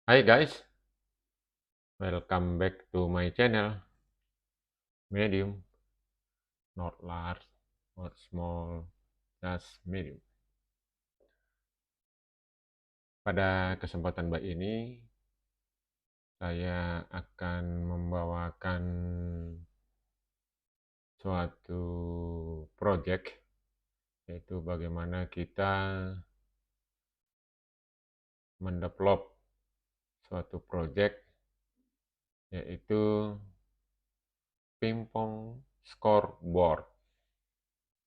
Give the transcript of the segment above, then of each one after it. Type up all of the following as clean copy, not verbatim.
Hi guys, welcome back to my channel, Medium, not large, not small, just medium. Pada kesempatan baik ini, saya akan membawakan suatu project, yaitu bagaimana kita mendevelop suatu project, yaitu pingpong scoreboard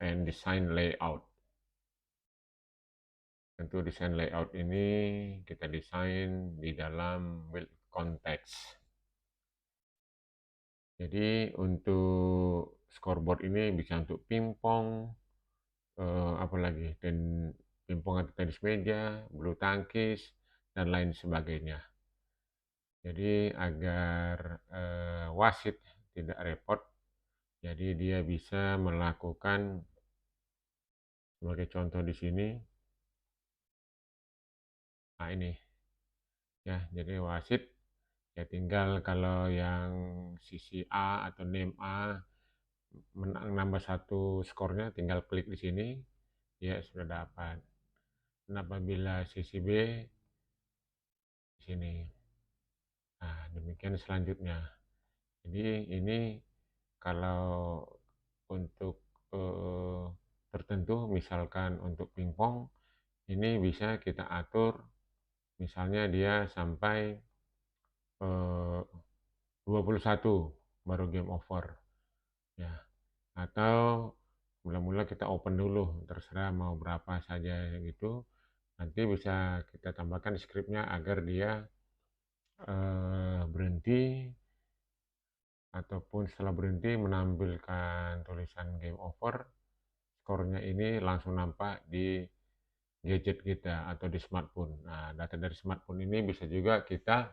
and design layout. Tentu desain layout ini kita desain di dalam build context. Jadi untuk scoreboard ini bisa untuk pingpong, apalagi, dan pingpong atau tenis meja, bulu tangkis, dan lain sebagainya. Jadi agar wasit tidak repot, jadi dia bisa melakukan sebagai contoh di sini. Nah ini ya, jadi wasit ya tinggal kalau yang sisi A atau name A menang nambah satu skornya, tinggal klik di sini, ya sudah dapat. Dan apabila sisi B di sini. Nah, demikian selanjutnya. Jadi ini kalau untuk tertentu, misalkan untuk pingpong, ini bisa kita atur, misalnya dia sampai 21 baru game over. Ya, atau mula-mula kita open dulu, terserah mau berapa saja gitu. Nanti bisa kita tambahkan scriptnya agar dia berhenti, ataupun setelah berhenti menampilkan tulisan game over. Skornya ini langsung nampak di gadget kita atau di smartphone. Nah, data dari smartphone ini bisa juga kita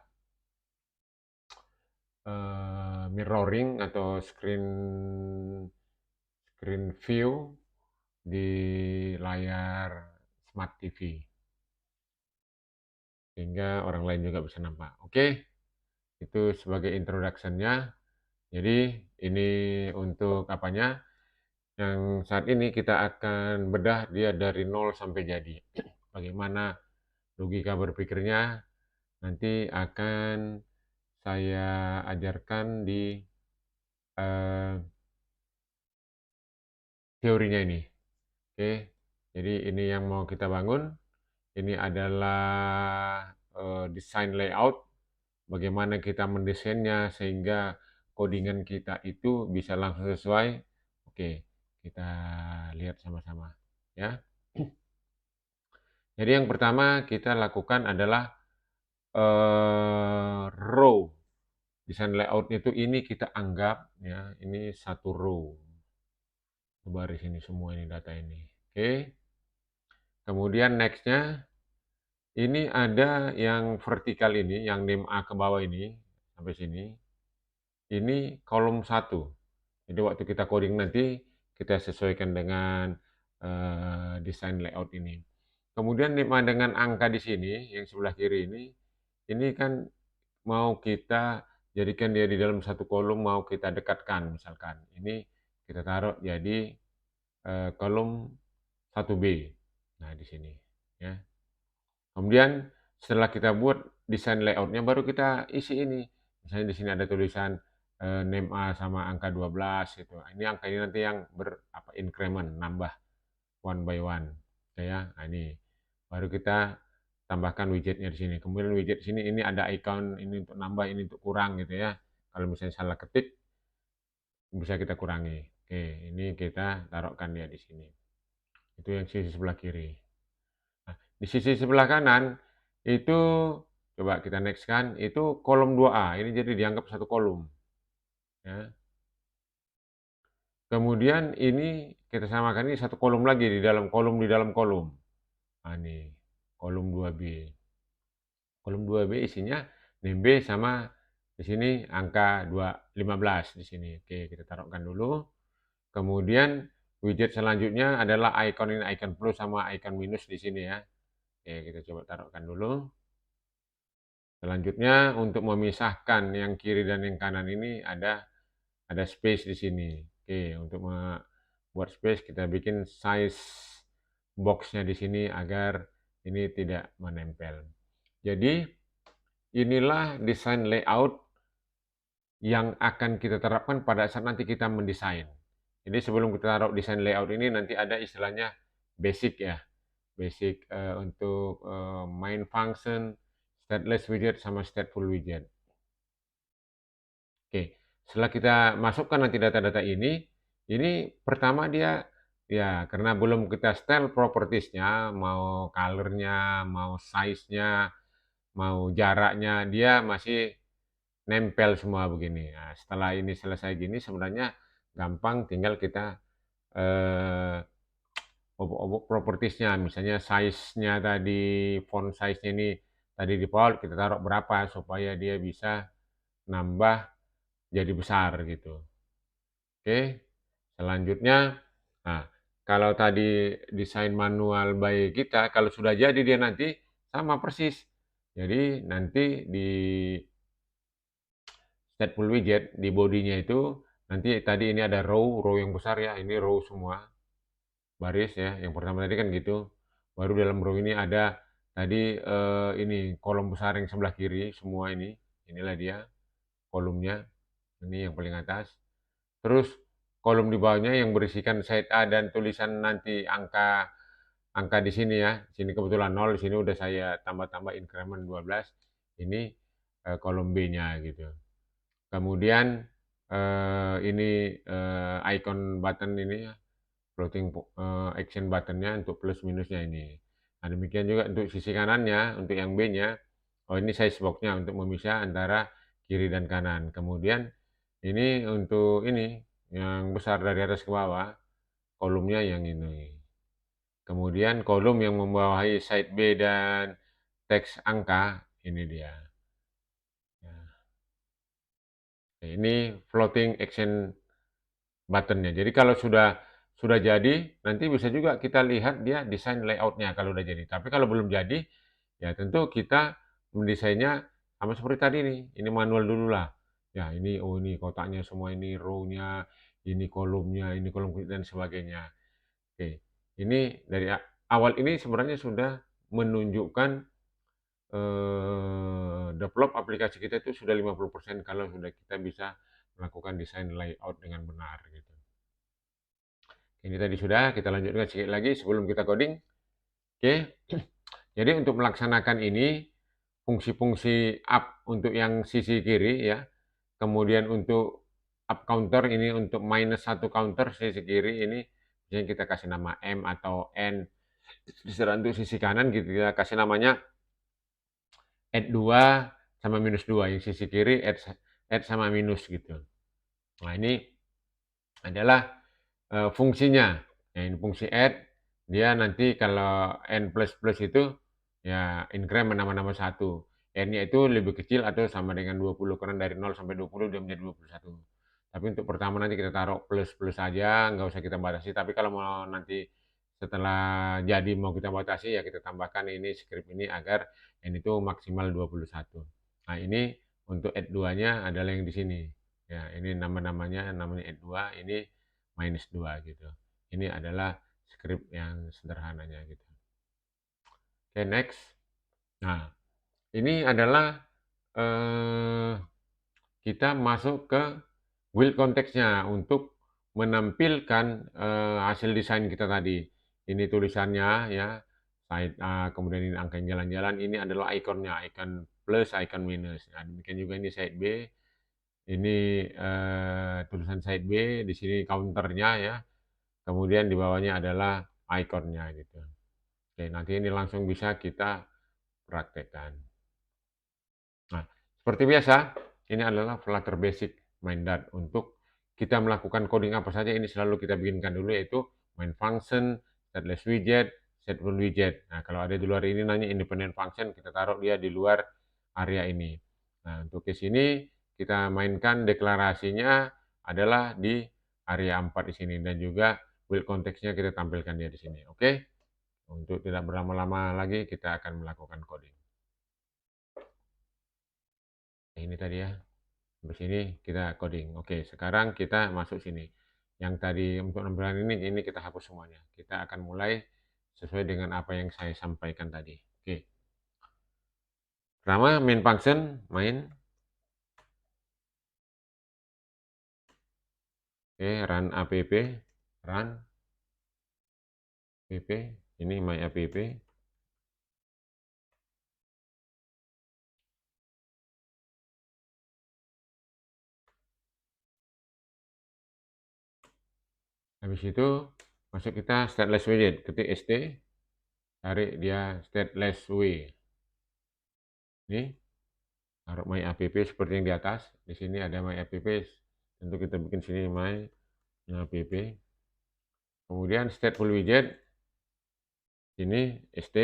mirroring atau screen view di layar smart TV, sehingga orang lain juga bisa nampak. Oke, itu sebagai introduction-nya. Jadi ini untuk apanya, yang saat ini kita akan bedah dia dari nol sampai jadi. Bagaimana logika berpikirnya nanti akan saya ajarkan di teorinya ini. Oke, jadi ini yang mau kita bangun. Ini adalah desain layout, bagaimana kita mendesainnya sehingga codingan kita itu bisa langsung sesuai. Oke, kita lihat sama-sama ya. Jadi yang pertama kita lakukan adalah row. Desain layout itu ini kita anggap ya, ini satu row. Baris ini semua ini data ini. Oke. Kemudian nextnya ini ada yang vertikal ini, yang name A ke bawah ini sampai sini. Ini kolom 1. Jadi waktu kita coding nanti kita sesuaikan dengan desain layout ini. Kemudian name A dengan angka di sini yang sebelah kiri ini kan mau kita jadikan dia di dalam satu kolom, mau kita dekatkan misalkan. Ini kita taruh jadi kolom 1B. Nah, di sini ya. Kemudian setelah kita buat desain layoutnya, baru kita isi ini. Misalnya di sini ada tulisan name A sama angka 12 gitu. Ini angka ini nanti yang increment, nambah one by one. Ya, nah ini baru kita tambahkan widgetnya di sini. Kemudian widget sini ini ada icon, ini untuk nambah, ini untuk kurang gitu ya. Kalau misalnya salah ketik bisa kita kurangi. Oke, ini kita taruhkan dia di sini. Itu yang sisi sebelah kiri. Nah, di sisi sebelah kanan itu coba kita next kan, itu kolom 2A. Ini jadi dianggap satu kolom. Ya. Kemudian ini kita samakan, ini satu kolom lagi di dalam kolom di dalam kolom. Nah, ini kolom 2B. Kolom 2B isinya name B sama di sini angka 15 di sini. Oke, kita taruhkan dulu. Kemudian widget selanjutnya adalah icon ini, icon plus sama icon minus di sini ya. Oke, kita coba taruhkan dulu. Selanjutnya untuk memisahkan yang kiri dan yang kanan ini ada space di sini. Oke, untuk buat space kita bikin size box-nya di sini agar ini tidak menempel. Jadi inilah desain layout yang akan kita terapkan pada saat nanti kita mendesain. Jadi sebelum kita taruh desain layout ini nanti ada istilahnya basic ya. Basic untuk main function, stateless widget sama stateful widget. Oke, setelah kita masukkan nanti data-data ini pertama dia ya karena belum kita style propertiesnya, mau color-nya, mau size-nya, mau jaraknya, dia masih nempel semua begini. Nah, setelah ini selesai gini sebenarnya gampang tinggal kita eh, obok-obok propertiesnya, misalnya size-nya tadi, font size-nya ini tadi di default kita taruh berapa supaya dia bisa nambah jadi besar gitu. Oke, selanjutnya, nah kalau tadi desain manual by kita, kalau sudah jadi dia nanti sama persis. Jadi nanti di stateful widget di bodinya itu nanti tadi ini ada row yang besar ya, ini row semua baris ya. Yang pertama tadi kan gitu. Baru dalam row ini ada tadi ini kolom besar yang sebelah kiri semua ini. Inilah dia kolomnya. Ini yang paling atas. Terus kolom di bawahnya yang berisikan side A dan tulisan nanti angka di sini ya. Sini kebetulan 0, di sini udah saya tambah-tambah increment 12. Ini kolom B-nya gitu. Kemudian ini icon button ini ya, floating action buttonnya untuk plus minusnya ini. Nah, demikian juga untuk sisi kanannya, untuk yang B-nya, oh ini size box-nya untuk memisah antara kiri dan kanan. Kemudian ini untuk ini yang besar dari atas ke bawah, kolomnya yang ini. Kemudian kolom yang membawahi side B dan teks angka, ini dia. Nah, ini floating action buttonnya. Jadi kalau sudah jadi, nanti bisa juga kita lihat dia desain layoutnya kalau udah jadi. Tapi kalau belum jadi, ya tentu kita mendesainnya sama seperti tadi nih. Ini manual dulu lah. Ya ini, oh ini kotaknya semua, ini row-nya, ini kolomnya, ini kolom dan sebagainya. Oke, ini dari awal ini sebenarnya sudah menunjukkan develop aplikasi kita itu sudah 50% kalau sudah kita bisa melakukan desain layout dengan benar gitu. Ini tadi sudah, kita lanjutkan sedikit lagi sebelum kita coding. Oke, jadi untuk melaksanakan ini, fungsi-fungsi up untuk yang sisi kiri ya, kemudian untuk up counter ini untuk minus 1 counter sisi kiri ini, misalnya kita kasih nama M atau N, terserah untuk sisi kanan gitu kita kasih namanya add 2 sama minus 2, yang sisi kiri add sama minus gitu. Nah ini adalah fungsinya. Ya, ini fungsi add, dia nanti kalau n plus plus itu ya increment nama-nama 1. N-nya itu lebih kecil atau sama dengan 20, karena dari 0 sampai 20 dia menjadi 21. Tapi untuk pertama nanti kita taruh plus-plus saja, nggak usah kita batasi. Tapi kalau mau nanti setelah jadi mau kita batasi, ya kita tambahkan ini script ini agar N itu maksimal 21. Nah ini untuk add 2-nya adalah yang di sini. Ya, ini namanya add 2, ini minus 2 gitu. Ini adalah script yang sederhananya gitu. Oke, next. Nah, ini adalah kita masuk ke build konteksnya untuk menampilkan hasil desain kita tadi. Ini tulisannya ya, side A, kemudian ini angka jalan-jalan, ini adalah ikonnya, icon plus, icon minus. Nah, demikian juga ini side B, ini tulisan side B, di sini counternya ya, kemudian di bawahnya adalah ikonnya gitu. Oke, nanti ini langsung bisa kita praktekkan. Nah, seperti biasa, ini adalah Flutter Basic MainDart. Untuk kita melakukan coding apa saja, ini selalu kita bikinkan dulu, yaitu main function, stateless widget, stateful widget. Nah, kalau ada di luar ini nanya independent function, kita taruh dia di luar area ini. Nah, untuk case ini, kita mainkan deklarasinya adalah di area 4 di sini. Dan juga build konteksnya kita tampilkan dia di sini. Oke? Untuk tidak berlama-lama lagi, kita akan melakukan coding. ini tadi ya. Sampai sini kita coding. Oke, sekarang kita masuk sini. Yang tadi untuk tampilan ini kita hapus semuanya. Kita akan mulai sesuai dengan apa yang saya sampaikan tadi. Oke. Pertama, main function, main. Oke, run app, run app, ini my app. Habis itu masuk kita stateless widget, ketik st, tarik dia stateless w. Ini taruh my app seperti yang di atas. Di sini ada my app. Tentu kita bikin sini my app. Kemudian stateful widget, ini st,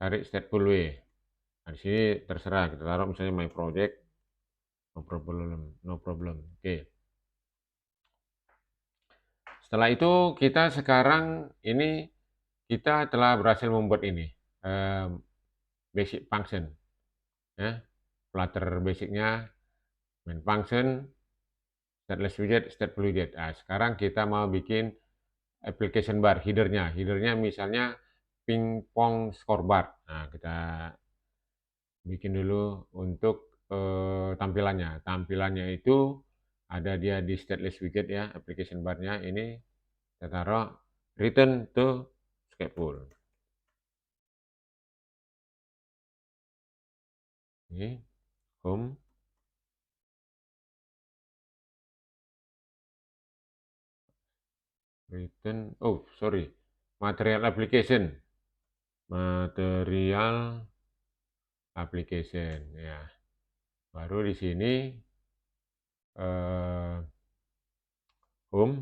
tarik stateful w. Nah, di sini terserah kita taruh misalnya my project, no problem. Oke. Setelah itu kita sekarang ini kita telah berhasil membuat ini basic function, ya. Flutter basicnya main function, stateless widget, stateful widget. Nah, sekarang kita mau bikin application bar, headernya. Headernya misalnya pingpong scoreboard. Nah, kita bikin dulu untuk tampilannya. Tampilannya itu ada dia di stateless widget ya, application barnya ini kita taruh return to Scaffold. Ini home, return, oh sorry, material application, material application ya. Baru di sini home,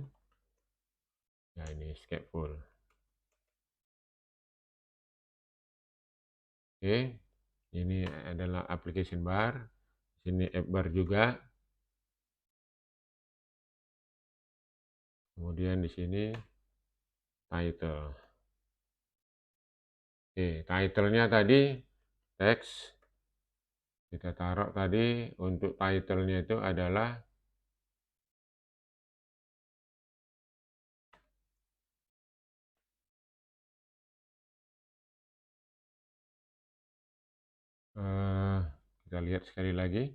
ya ini Scaffold. Oke, ini adalah application bar, sini app bar juga. Kemudian di sini title. Oke, title-nya tadi teks. Kita taruh tadi untuk title-nya itu adalah kita lihat sekali lagi.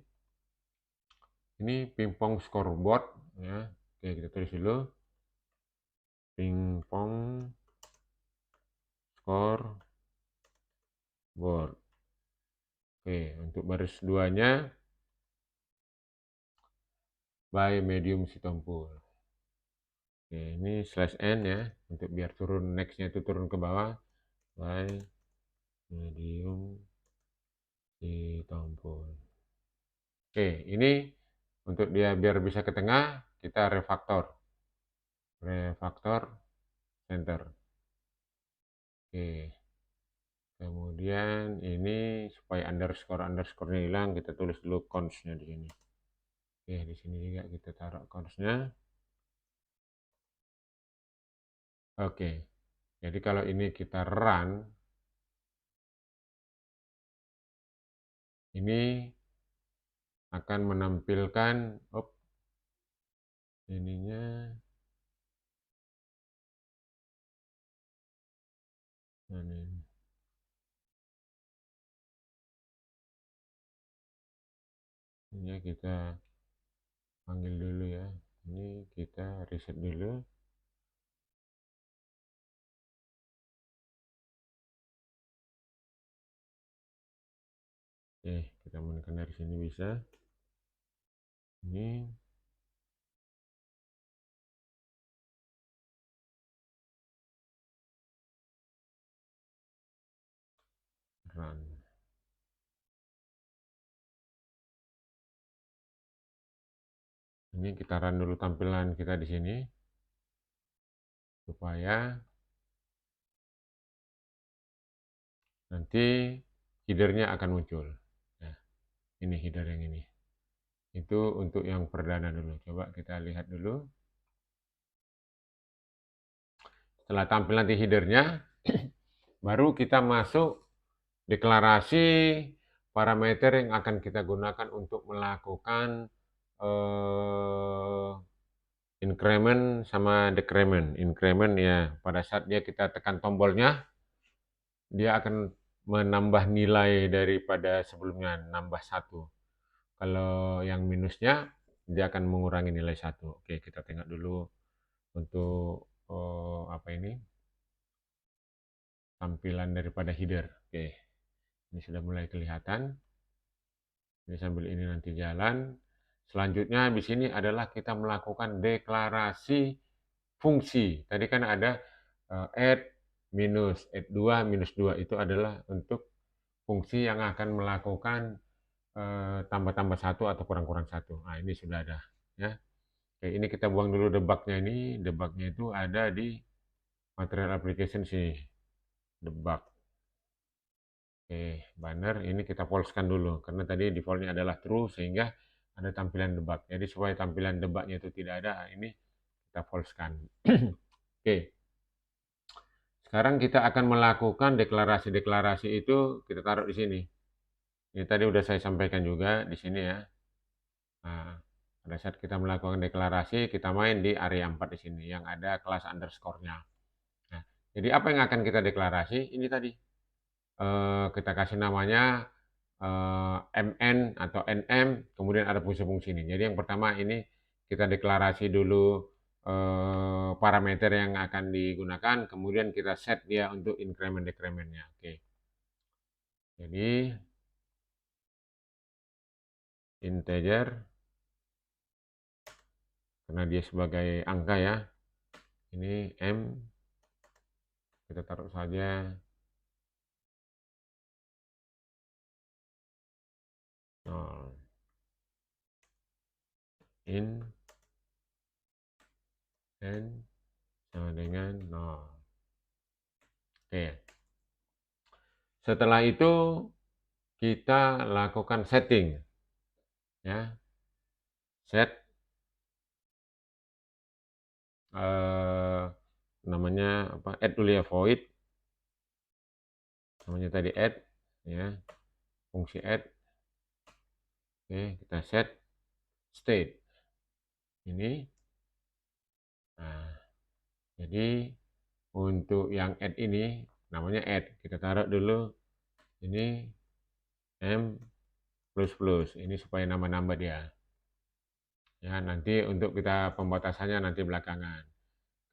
Ini pingpong scoreboard ya. Oke, kita tulis dulu. Pingpong scoreboard. Oke, untuk baris duanya by medium sitompul. Oke, ini /n ya, untuk biar turun next-nya itu turun ke bawah by medium sitompul. Oke, ini untuk dia biar bisa ke tengah, kita refactor center. Oke, kemudian ini supaya underscore-nya hilang, kita tulis dulu cons-nya di sini. Oke, di sini juga kita taruh cons-nya. Oke, jadi kalau ini kita run, ini akan menampilkan ininya ini kita panggil dulu ya. Ini kita reset dulu. Oke, kita menekan dari sini bisa. Ini run. Ini kita run dulu tampilan kita di sini supaya nanti headernya akan muncul. Nah, ini header yang ini. Itu untuk yang perdana dulu. Coba kita lihat dulu. Setelah tampil nanti headernya, baru kita masuk deklarasi parameter yang akan kita gunakan untuk melakukan increment sama decrement. Increment ya pada saat kita tekan tombolnya, dia akan menambah nilai daripada sebelumnya, nambah 1. Kalau yang minusnya, dia akan mengurangi nilai 1. Oke, kita tengok dulu untuk apa ini, tampilan daripada header. Oke, ini sudah mulai kelihatan. Ini sambil ini nanti jalan. Selanjutnya di sini adalah kita melakukan deklarasi fungsi. Tadi kan ada add minus, add 2, minus 2. Itu adalah untuk fungsi yang akan melakukan tambah-tambah 1 atau kurang-kurang 1. Nah, ini sudah ada. Ya. Oke, ini kita buang dulu debugnya ini. Debugnya itu ada di material application sini. Debug. Oke, banner ini kita false-kan dulu. Karena tadi defaultnya adalah true, sehingga ada tampilan debug. Jadi supaya tampilan debugnya itu tidak ada, ini kita false-kan. Oke. Sekarang kita akan melakukan deklarasi-deklarasi itu, kita taruh di sini. Ini tadi udah saya sampaikan juga di sini ya. Nah, pada saat kita melakukan deklarasi, kita main di area 4 di sini, yang ada kelas underscore-nya. Nah, jadi apa yang akan kita deklarasi? Ini tadi. Kita kasih namanya MN atau NM, kemudian ada fungsi-fungsi ini. Jadi yang pertama ini kita deklarasi dulu parameter yang akan digunakan, kemudian kita set dia untuk increment decrementnya. Oke. Jadi integer, karena dia sebagai angka ya. Ini M, kita taruh saja nol. In N sama dengan 0. Oke. Setelah itu kita lakukan setting. Ya. Set namanya apa? Add dulu ya, void. Namanya tadi add ya. Fungsi add. Oke, kita set state. Ini. Nah, jadi untuk yang add ini namanya add. Kita taruh dulu ini M plus plus. Ini supaya nambah-nambah dia. Ya, nanti untuk kita pembatasannya nanti belakangan.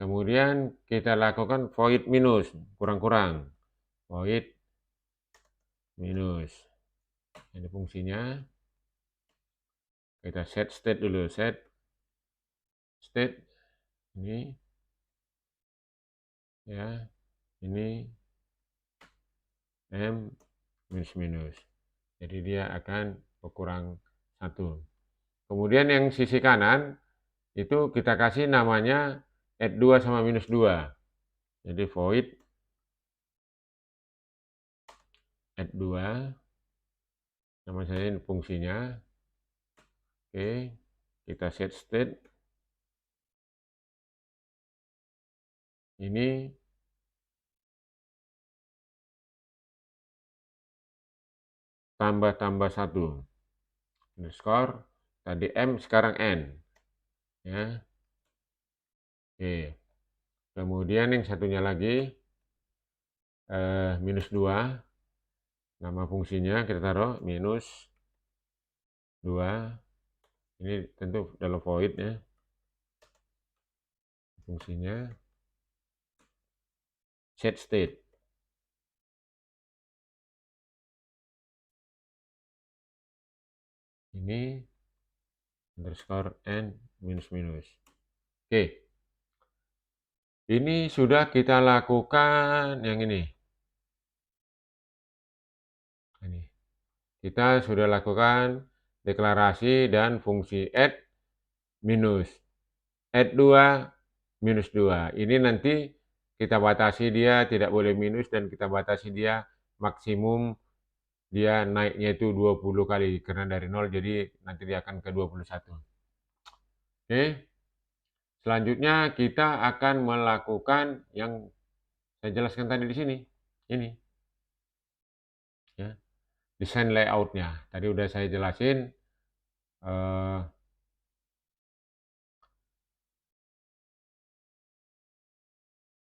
Kemudian kita lakukan void minus, kurang-kurang. Void minus. Ini fungsinya. Kita set state dulu, set state ini ya, ini M minus minus. Jadi dia akan berkurang 1. Kemudian yang sisi kanan itu kita kasih namanya add 2 sama minus 2. Jadi void add 2, nama saya ini fungsinya. Oke, kita set state. Ini tambah 1. Underscore, tadi M sekarang N. Ya. Oke. Kemudian yang satunya lagi minus 2. Nama fungsinya kita taruh minus 2. Ini tentu dalam void ya. Fungsinya set state. Ini underscore N minus minus. Oke. Ini sudah kita lakukan yang ini. Ini. Kita sudah lakukan deklarasi dan fungsi add minus. Add 2 minus 2. Ini nanti kita batasi dia tidak boleh minus dan kita batasi dia maksimum dia naiknya itu 20 kali karena dari 0 jadi nanti dia akan ke 21. Oke. Selanjutnya kita akan melakukan yang saya jelaskan tadi di sini. Ini. Ya. desain layoutnya. Tadi udah saya jelasin.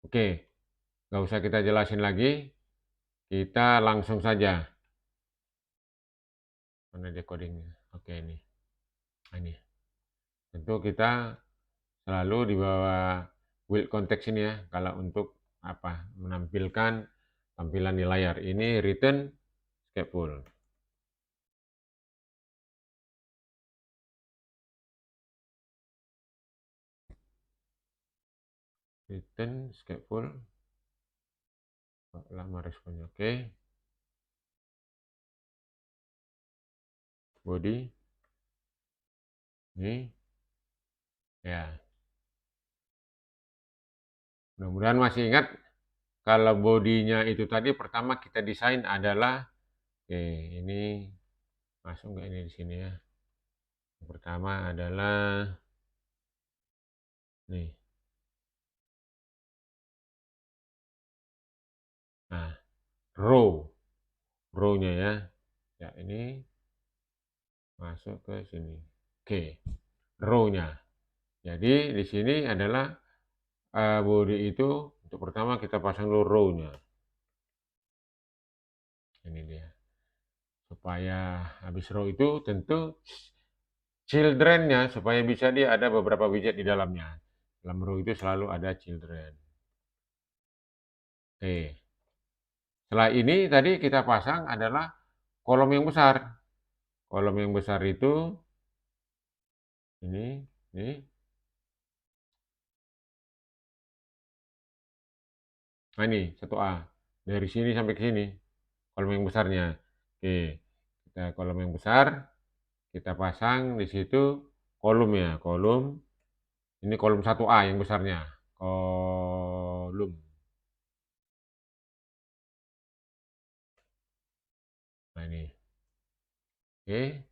Oke, nggak usah kita jelasin lagi. Kita langsung saja. Mana decodingnya? Oke, ini. Nah, ini. Tentu kita selalu di bawah build konteks ini ya. Kalau untuk menampilkan tampilan di layar. Ini return scaffold. Return scaffold. Lama responnya. Oke. Body. Ini. Ya. Mudah-mudahan masih ingat kalau bodinya itu tadi pertama kita desain adalah, oke, ini masuk nggak ini di sini ya. Yang pertama adalah nih. Nah, row-nya ya. Ya, ini masuk ke sini. Oke, row-nya. Jadi di sini adalah body itu untuk pertama kita pasang dulu row-nya. Ini dia. Supaya habis row itu tentu children-nya supaya bisa dia ada beberapa widget di dalamnya. Dalam row itu selalu ada children. Oke. Setelah ini tadi kita pasang adalah kolom yang besar. Kolom yang besar itu ini. Nah ini 1A. Dari sini sampai ke sini. Kolom yang besarnya. Oke. Kita kolom yang besar. Kita pasang di situ kolomnya. Kolom. Ini kolom 1A yang besarnya. Kolom. Nah ini. Oke.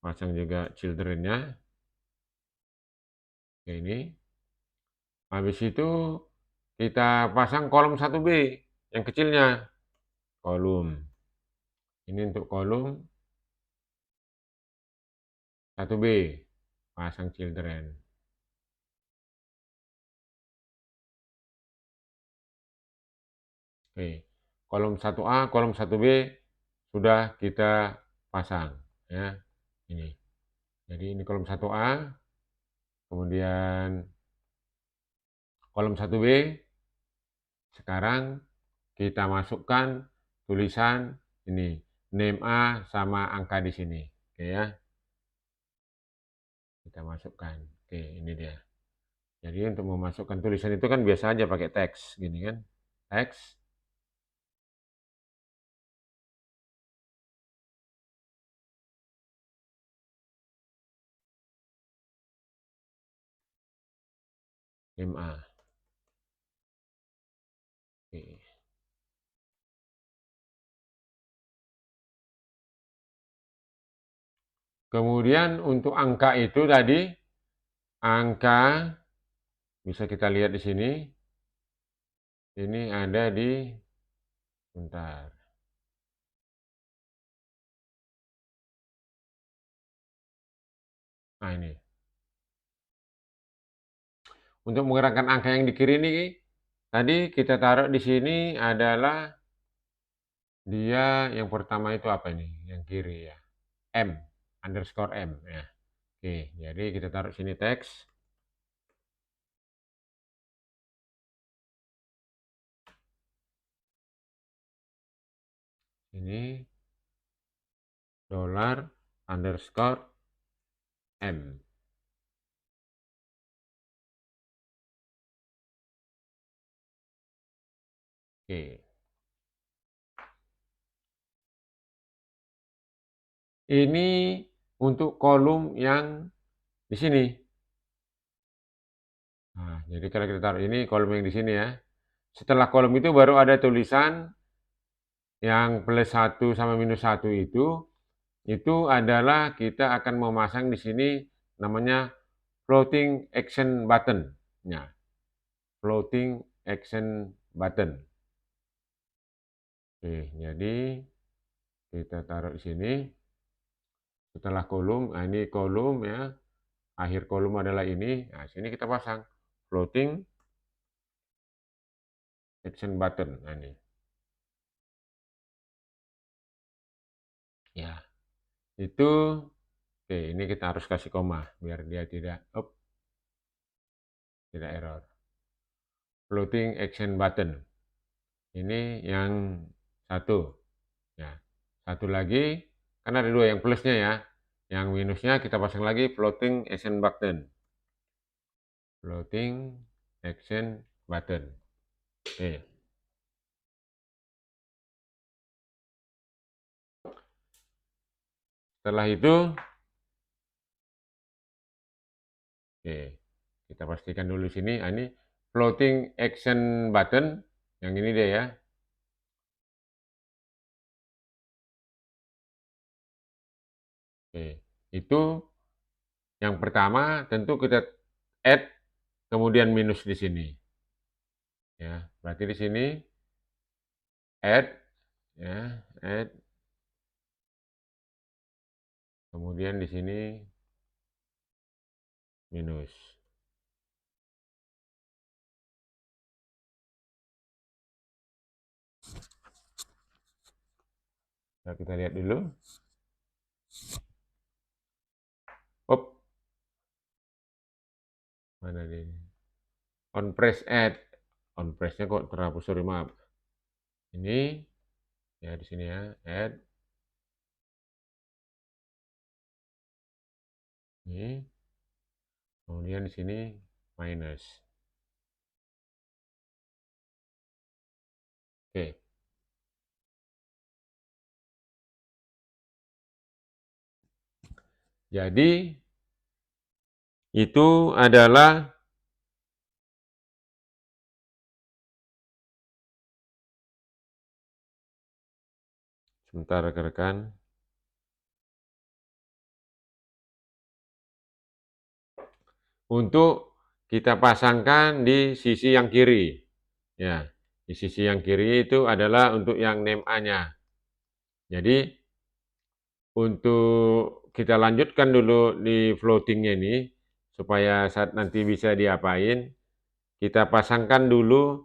Pasang juga children-nya. Oke, ini. Habis itu kita pasang kolom 1B yang kecilnya. Kolom. Ini untuk kolom 1B. Pasang children. Oke. Kolom 1A, kolom 1B sudah kita pasang ya. Ini. Jadi ini kolom 1A, kemudian kolom 1B. Sekarang kita masukkan tulisan ini, name A sama angka di sini. Oke ya. Kita masukkan. Oke, ini dia. Jadi untuk memasukkan tulisan itu kan biasa aja pakai teks gini kan. Teks. Name A. Oke. Kemudian untuk angka itu tadi, angka bisa kita lihat di sini. Ini ada di, bentar. Nah ini. Untuk menggerakkan angka yang di kiri ini, tadi kita taruh di sini adalah dia yang pertama itu apa ini? Yang kiri ya. M, underscore M ya. Oke, jadi kita taruh sini teks. Ini dollar underscore M. Oke. Ini untuk kolom yang di sini. Nah, jadi kalau kita taruh ini kolom yang di sini ya. Setelah kolom itu baru ada tulisan yang +1 sama -1 itu adalah kita akan memasang di sini namanya floating action button. Ya, floating action button. Oke, jadi Kita taruh di sini. Setelah kolom, nah ini kolom ya. Akhir kolom adalah ini. Nah, sini kita pasang floating action button. Nah, ini. Ya, itu oke, ini kita harus kasih koma biar dia tidak error. Floating action button. Ini yang satu. Ya, satu lagi, kan ada dua yang plusnya ya. Yang minusnya kita pasang lagi floating action button. Floating action button. Oke. Setelah itu, oke, kita pastikan dulu sini. Nah, ini floating action button. Yang ini dia ya. Oke, itu yang pertama tentu kita add kemudian minus di sini. Ya, berarti di sini add ya, add kemudian di sini minus. Nah, kita lihat dulu. Op, mana dia? On press add. On press-nya kok terhapus, sorry maaf. Ini ya di sini ya, add. Ini. Kemudian di sini minus. Oke. Jadi itu adalah sebentar rekan-rekan. Untuk kita pasangkan di sisi yang kiri. Ya, di sisi yang kiri itu adalah untuk yang name A-nya. Jadi untuk kita lanjutkan dulu di floating-nya ini supaya saat nanti bisa diapain, kita pasangkan dulu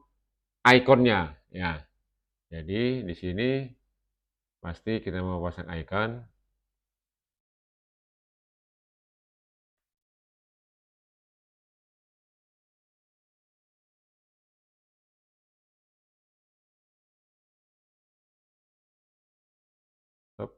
ikonnya ya. Jadi di sini pasti kita mau pasang icon. Stop.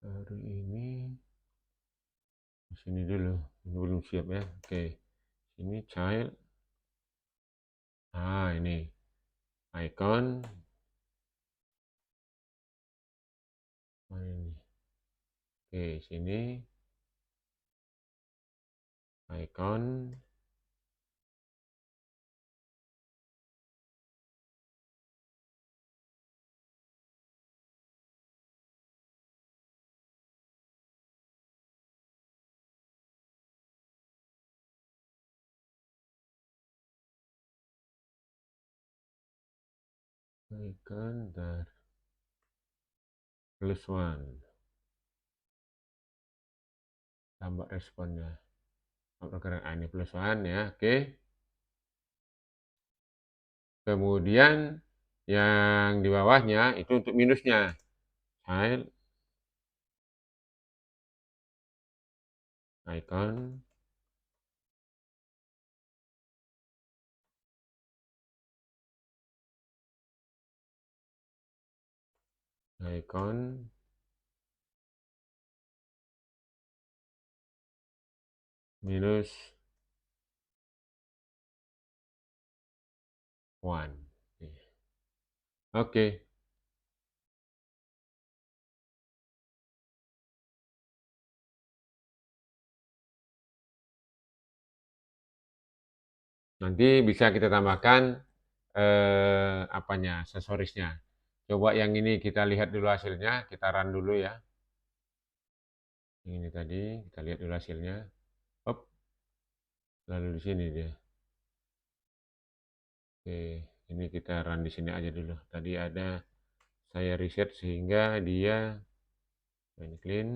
Hari ini di sini dulu, ini belum siap ya. Oke, ini child. Ah, ini icon. Mana ini? Oke, sini icon. Icon dan plus one. Tambah responnya. Program ini plus one ya. Oke. Kemudian yang di bawahnya itu untuk minusnya. Child icon. Icon minus one. Oke. Nanti bisa kita tambahkan apanya, aksesorisnya. Coba yang ini kita lihat dulu hasilnya, kita run dulu ya. Yang ini tadi, kita lihat dulu hasilnya. Hop, lalu di sini dia. Oke, ini kita run di sini aja dulu. Tadi ada saya reset sehingga dia ini clean.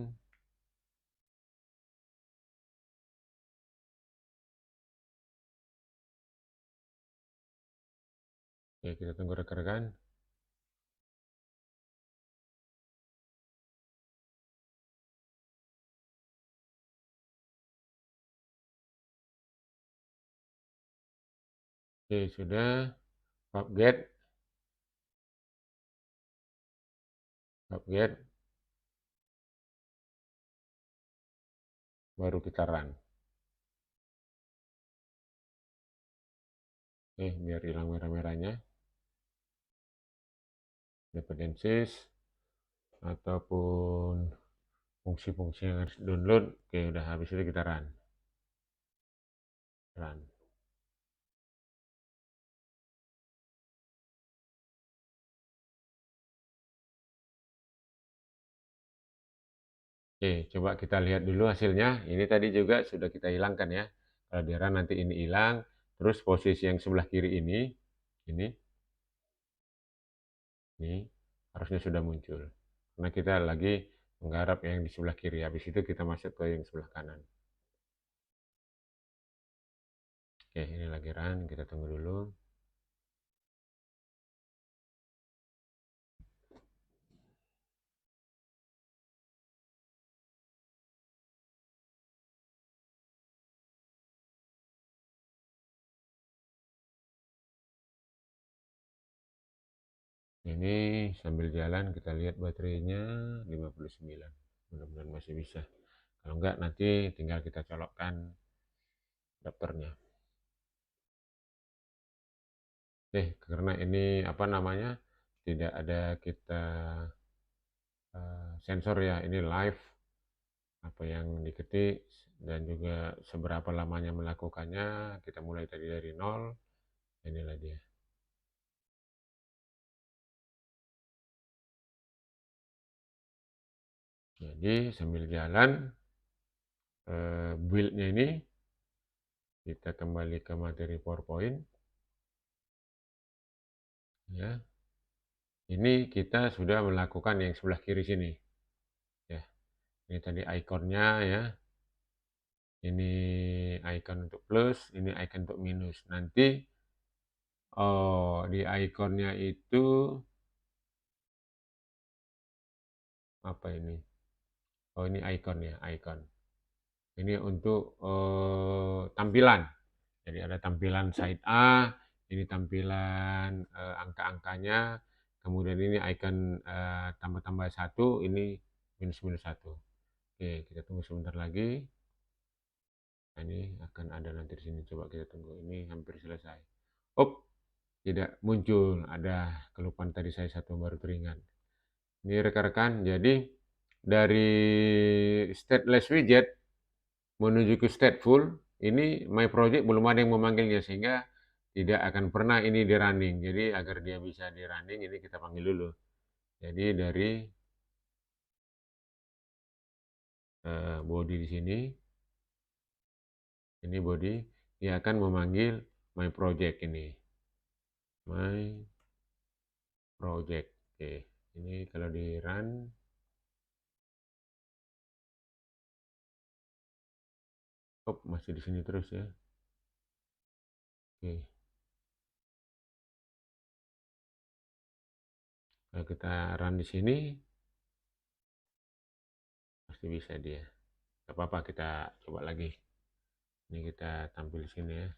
Oke, kita tunggu rekan-rekan. Oke, sudah. Upgrade, upgrade, baru kita run. Biar hilang merah-merahnya. Dependencies ataupun fungsi-fungsi yang harus download. Oke, udah habis itu kita run. Run. Oke, coba kita lihat dulu hasilnya. Ini tadi juga sudah kita hilangkan ya. Kalau di run nanti ini hilang. Terus posisi yang sebelah kiri ini harusnya sudah muncul. Karena kita lagi menggarap yang di sebelah kiri. Habis itu kita masuk ke yang sebelah kanan. Oke, ini lagi run. Kita tunggu dulu. Ini sambil jalan kita lihat baterainya 59. Mudah-mudahan masih bisa. Kalau enggak nanti tinggal kita colokkan adapternya. Karena ini apa namanya, tidak ada kita sensor ya, ini live apa yang diketik dan juga seberapa lamanya melakukannya. Kita mulai tadi dari nol. Inilah dia. Jadi sambil jalan build-nya ini kita kembali ke materi PowerPoint ya. Ini kita sudah melakukan yang sebelah kiri sini ya. Ini tadi ikonnya ya. Ini icon untuk plus, ini icon untuk minus. Nanti di ikonnya itu apa ini? Oh, ini icon ya, icon. Ini untuk tampilan. Jadi ada tampilan side A, ini tampilan angka-angkanya, kemudian ini icon tambah-tambah satu, ini minus-minus satu. Oke, kita tunggu sebentar lagi. Nah, ini akan ada nanti di sini. Coba kita tunggu. Ini hampir selesai. Oh, tidak muncul. Ada kelupaan tadi saya satu baru teringat. Ini rekan-rekan, jadi dari stateless widget menuju ke stateful, ini my project belum ada yang memanggilnya sehingga tidak akan pernah ini di running. Jadi agar dia bisa di running ini kita panggil dulu. Jadi dari body di sini, ini body, dia akan memanggil my project ini. My project. Oke, ini kalau di run, masih di sini terus ya. Oke. Kalau kita run di sini, pasti bisa dia. Gak apa-apa, kita coba lagi. Ini kita tampil di sini ya.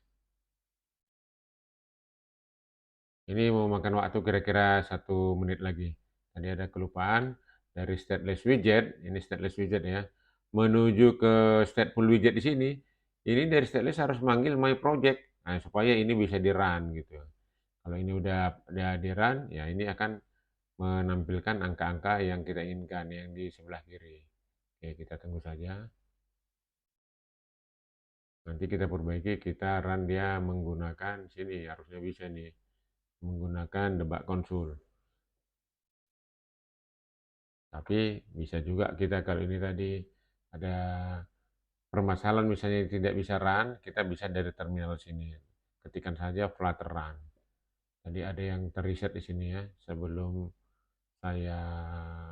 Ini mau makan waktu kira-kira 1 menit lagi. Tadi ada kelupaan dari stateless widget, ini stateless widget ya, menuju ke stateful widget di sini. Ini dari stateless harus manggil my project, nah, supaya ini bisa di run gitu. Kalau ini udah di run, ya ini akan menampilkan angka-angka yang kita inginkan yang di sebelah kiri. Oke, kita tunggu saja. Nanti kita perbaiki, kita run dia menggunakan sini, harusnya bisa nih, menggunakan debug console. Tapi bisa juga kita kalau ini tadi ada permasalahan misalnya tidak bisa run, kita bisa dari terminal sini. Ketikkan saja flutter run. Jadi ada yang terreset di sini ya, sebelum saya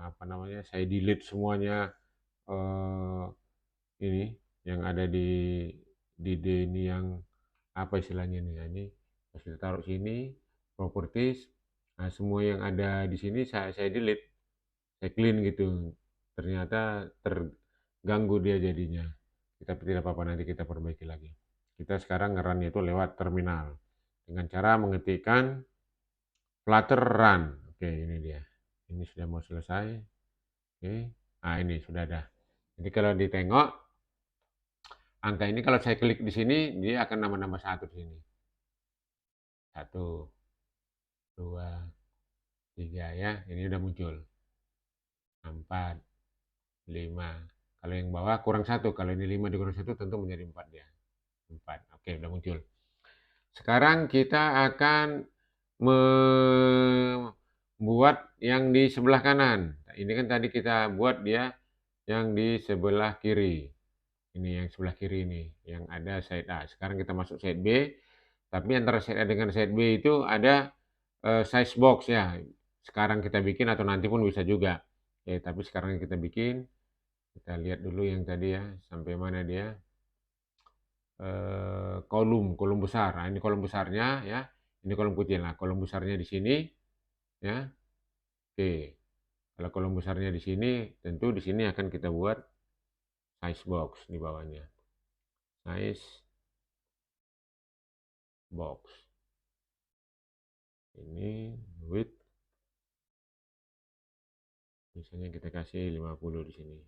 apa namanya, saya delete semuanya eh, ini yang ada di D ini yang apa istilahnya nih, ini harus kita taruh sini, properties, nah semua yang ada di sini saya delete, saya clean gitu, ternyata terganggu dia jadinya. Kita tidak apa-apa, nanti kita perbaiki lagi. Kita sekarang nge-run itu lewat terminal dengan cara mengetikkan flutter run. Oke, ini dia. Ini sudah mau selesai. Oke. Nah, ini sudah ada. Jadi kalau ditengok angka ini, kalau saya klik di sini dia akan nambah-nambah satu di sini. 1, 2, 3 ya. Ini udah muncul. 4, 5. Kalau yang bawah kurang 1. Kalau ini 5 dikurang 1 tentu menjadi 4 dia. 4. Oke, udah muncul. Sekarang kita akan membuat yang di sebelah kanan. Ini kan tadi kita buat dia yang di sebelah kiri. Ini yang sebelah kiri ini, yang ada side A. Sekarang kita masuk side B, tapi antara side A dengan side B itu ada size box ya. Sekarang kita bikin atau nanti pun bisa juga. Oke, tapi sekarang kita bikin. Kita lihat dulu yang tadi ya, sampai mana dia. Kolom besar. Nah, ini kolom besarnya ya. Ini kolom kecil. Nah, kolom besarnya di sini ya. Oke. Kalau kolom besarnya di sini, tentu di sini akan kita buat size box di bawahnya. Size box. Ini width. Misalnya kita kasih 50 di sini.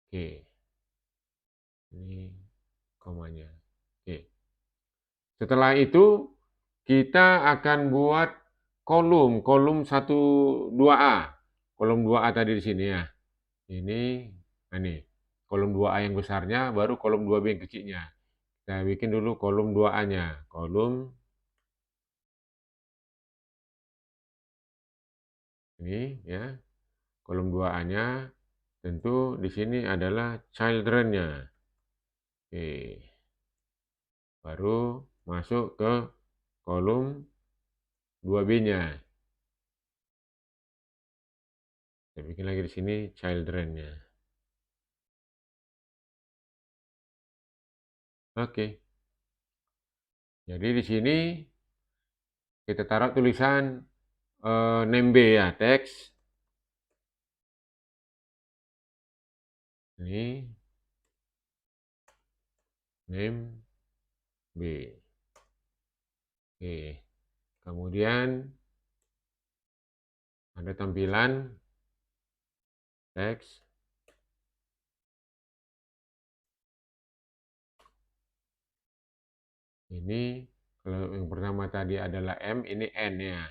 Oke. Ini komanya. Oke. Setelah itu kita akan buat kolom 1 2A. Kolom 2A tadi di sini ya. Nah ini kolom 2A yang besarnya, baru kolom 2B yang kecilnya. Kita bikin dulu kolom 2A-nya. Kolom ini ya. Kolom 2A-nya tentu di sini adalah children-nya. Oke. Baru masuk ke kolom 2B-nya. Saya bikin lagi di sini children-nya. Oke. Jadi di sini kita taruh tulisan name B ya, teks. Ini name B. Oke. Kemudian ada tampilan teks. Ini kalau yang pertama tadi adalah M, ini N-nya.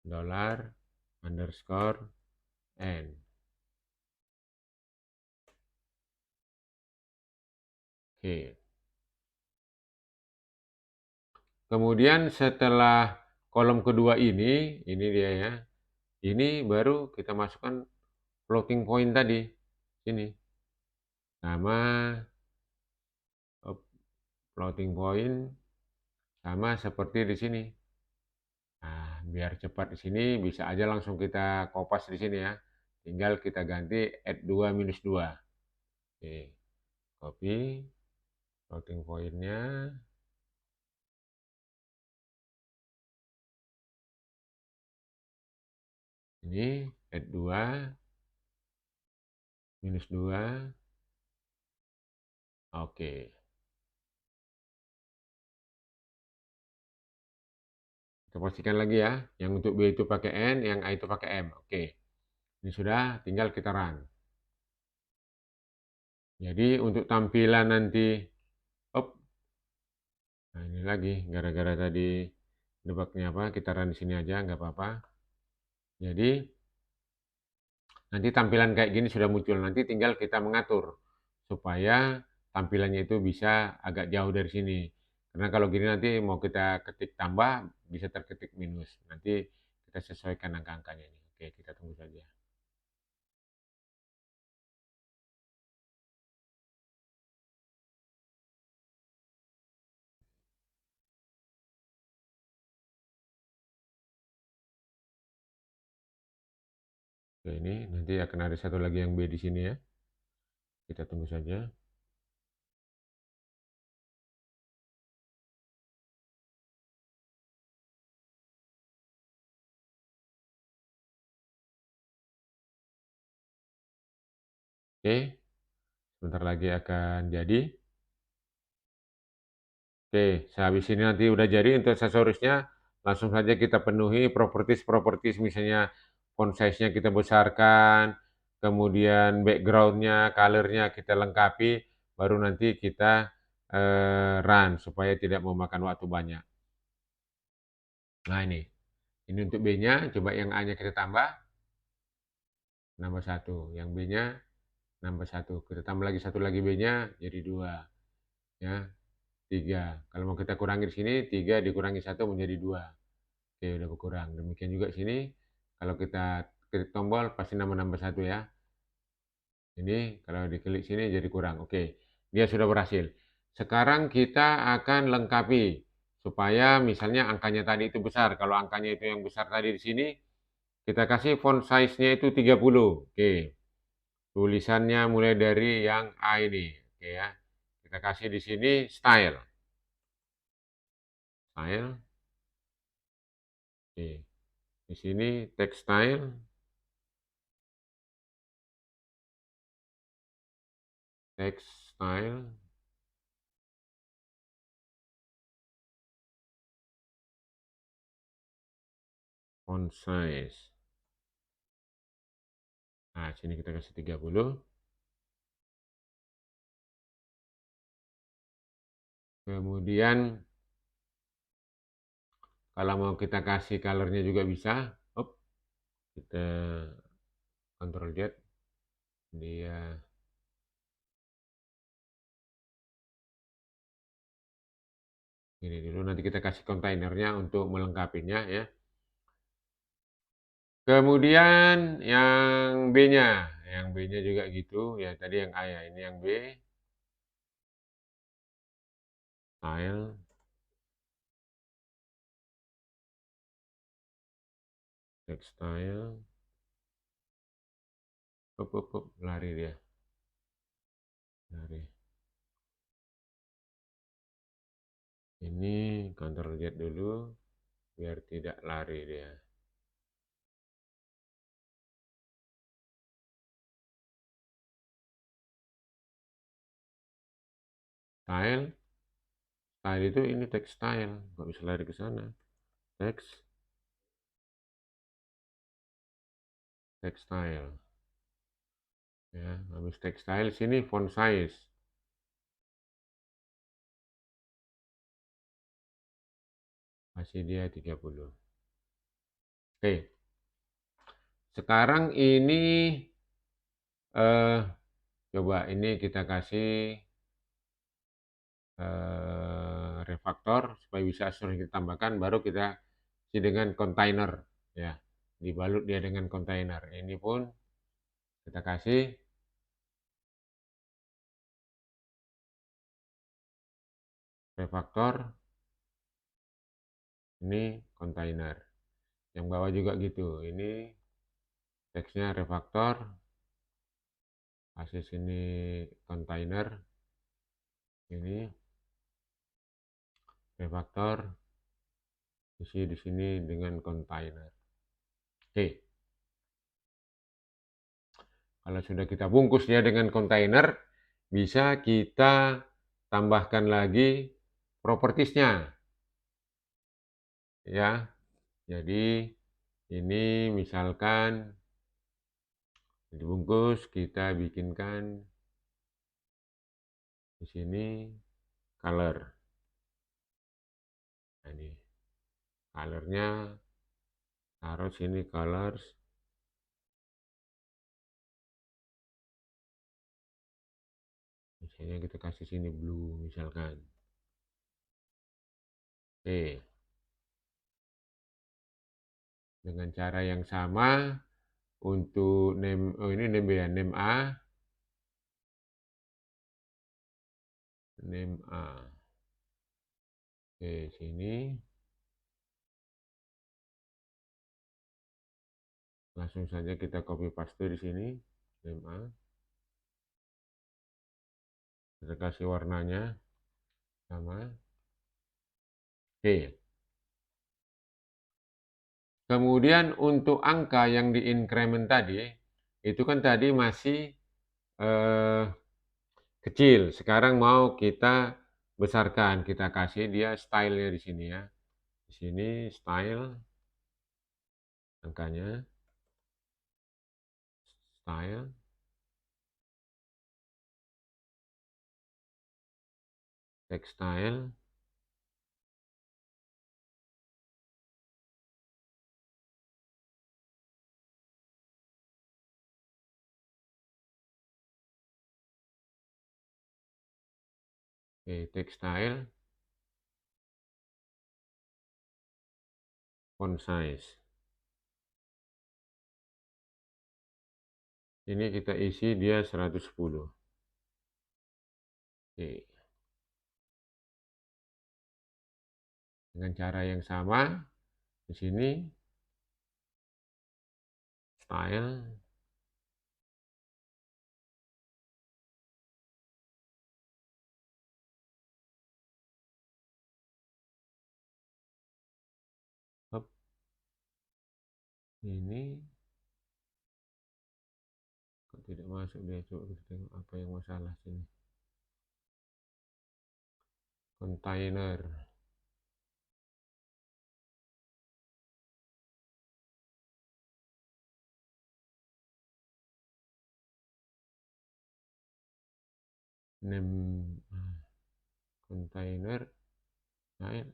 Dollar underscore N. Oke. Kemudian setelah kolom kedua ini dia ya. Ini baru kita masukkan floating point tadi. Sini. Sama floating point sama seperti di sini. Nah, biar cepat di sini bisa aja langsung kita kopas di sini ya. Tinggal kita ganti add 2 minus 2. Oke. Copy floating point-nya. Ini add 2 minus 2. Oke. Kita pastikan lagi ya. Yang untuk B itu pakai N, yang A itu pakai M. Oke. Ini sudah, tinggal kita run. Jadi untuk tampilan nanti, nah ini lagi, gara-gara tadi debugnya apa, kita run di sini aja, nggak apa-apa. Jadi nanti tampilan kayak gini sudah muncul. Nanti tinggal kita mengatur supaya tampilannya itu bisa agak jauh dari sini. Karena kalau gini nanti mau kita ketik tambah, bisa terketik minus. Nanti kita sesuaikan angka-angkanya ini. Oke, kita tunggu saja. Oke, ini nanti akan ada satu lagi yang B di sini ya. Kita tunggu saja. Oke, sebentar lagi akan jadi. Oke, sehabis ini nanti udah jadi untuk aksesorisnya, langsung saja kita penuhi properties misalnya font size-nya kita besarkan, kemudian background-nya, color-nya kita lengkapi, baru nanti kita run supaya tidak memakan waktu banyak. Nah ini untuk B-nya, coba yang A-nya kita tambah 1, yang B-nya nambah 1, kita tambah lagi 1 lagi B-nya jadi 2, ya 3. Kalau mau kita kurangi di sini, 3 dikurangi 1 menjadi 2. Oke, udah berkurang. Demikian juga sini, kalau kita klik tombol pasti nambah-nambah 1 ya. Ini kalau diklik sini jadi kurang. Oke, dia sudah berhasil. Sekarang kita akan lengkapi supaya misalnya angkanya tadi itu besar. Kalau angkanya itu yang besar tadi di sini, kita kasih font size-nya itu 30. Oke. Tulisannya mulai dari yang A ini. Oke ya. Kita kasih di sini style. Style. Oke. Di sini text style. Text style. Font size. Nah, sini kita kasih 30. Kemudian kalau mau kita kasih colornya juga bisa. Kita Ctrl Z. Dia ini dulu, nanti kita kasih kontainernya untuk melengkapinya ya. Kemudian yang B-nya, juga gitu ya, tadi yang A ya, ini yang B. Style. Text style. Lari dia. Lari. Ini Ctrl Z dulu biar tidak lari dia. Style. Style itu ini text style, nggak bisa lari ke sana. Text style. Ya, habis text style sini font size. Kasih dia 30. Oke. Sekarang ini coba ini kita kasih refaktor supaya bisa sering kita tambahkan, baru kita isi dengan kontainer ya, dibalut dia dengan kontainer. Ini pun kita kasih refaktor, ini kontainer. Yang bawah juga gitu, ini teksnya refaktor, kasih sini kontainer, ini refaktor, isi di sini dengan kontainer. Oke. Kalau sudah kita bungkus dia dengan kontainer, bisa kita tambahkan lagi propertiesnya. Ya, jadi ini misalkan dibungkus, kita bikinkan di sini color. Nah, ini colornya taruh sini colors. Misalnya kita kasih sini blue misalkan. Oke. Dengan cara yang sama Untuk name, oh ini name ya, name A, name A. Oke, sini. Langsung saja kita copy paste di sini, name A. Kita kasih warnanya sama. Oke. Kemudian untuk angka yang di increment tadi, itu kan tadi masih eh, kecil. Sekarang mau kita besarkan, kita kasih dia style-nya di sini ya. Di sini style, angkanya, style, text style, oke, text style, font size. Ini kita isi dia 110. Oke. Dengan cara yang sama, di sini style, hop, ini kok tidak masuk dia, coba kita tengok apa yang masalah sini. Container. Name container style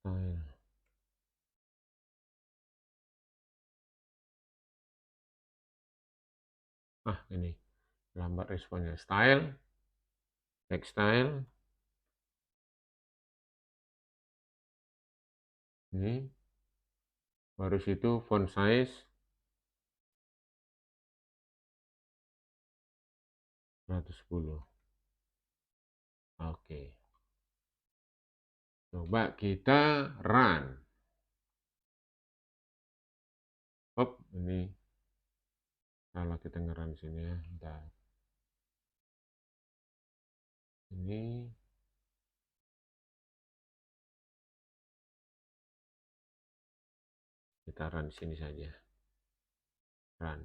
style ini lambat responnya. Style, text style, ini baru situ font size 110. Oke, coba kita run. Hop, ini salah kita ngeran sini ya. Bentar. Ini kita run di sini saja. Run.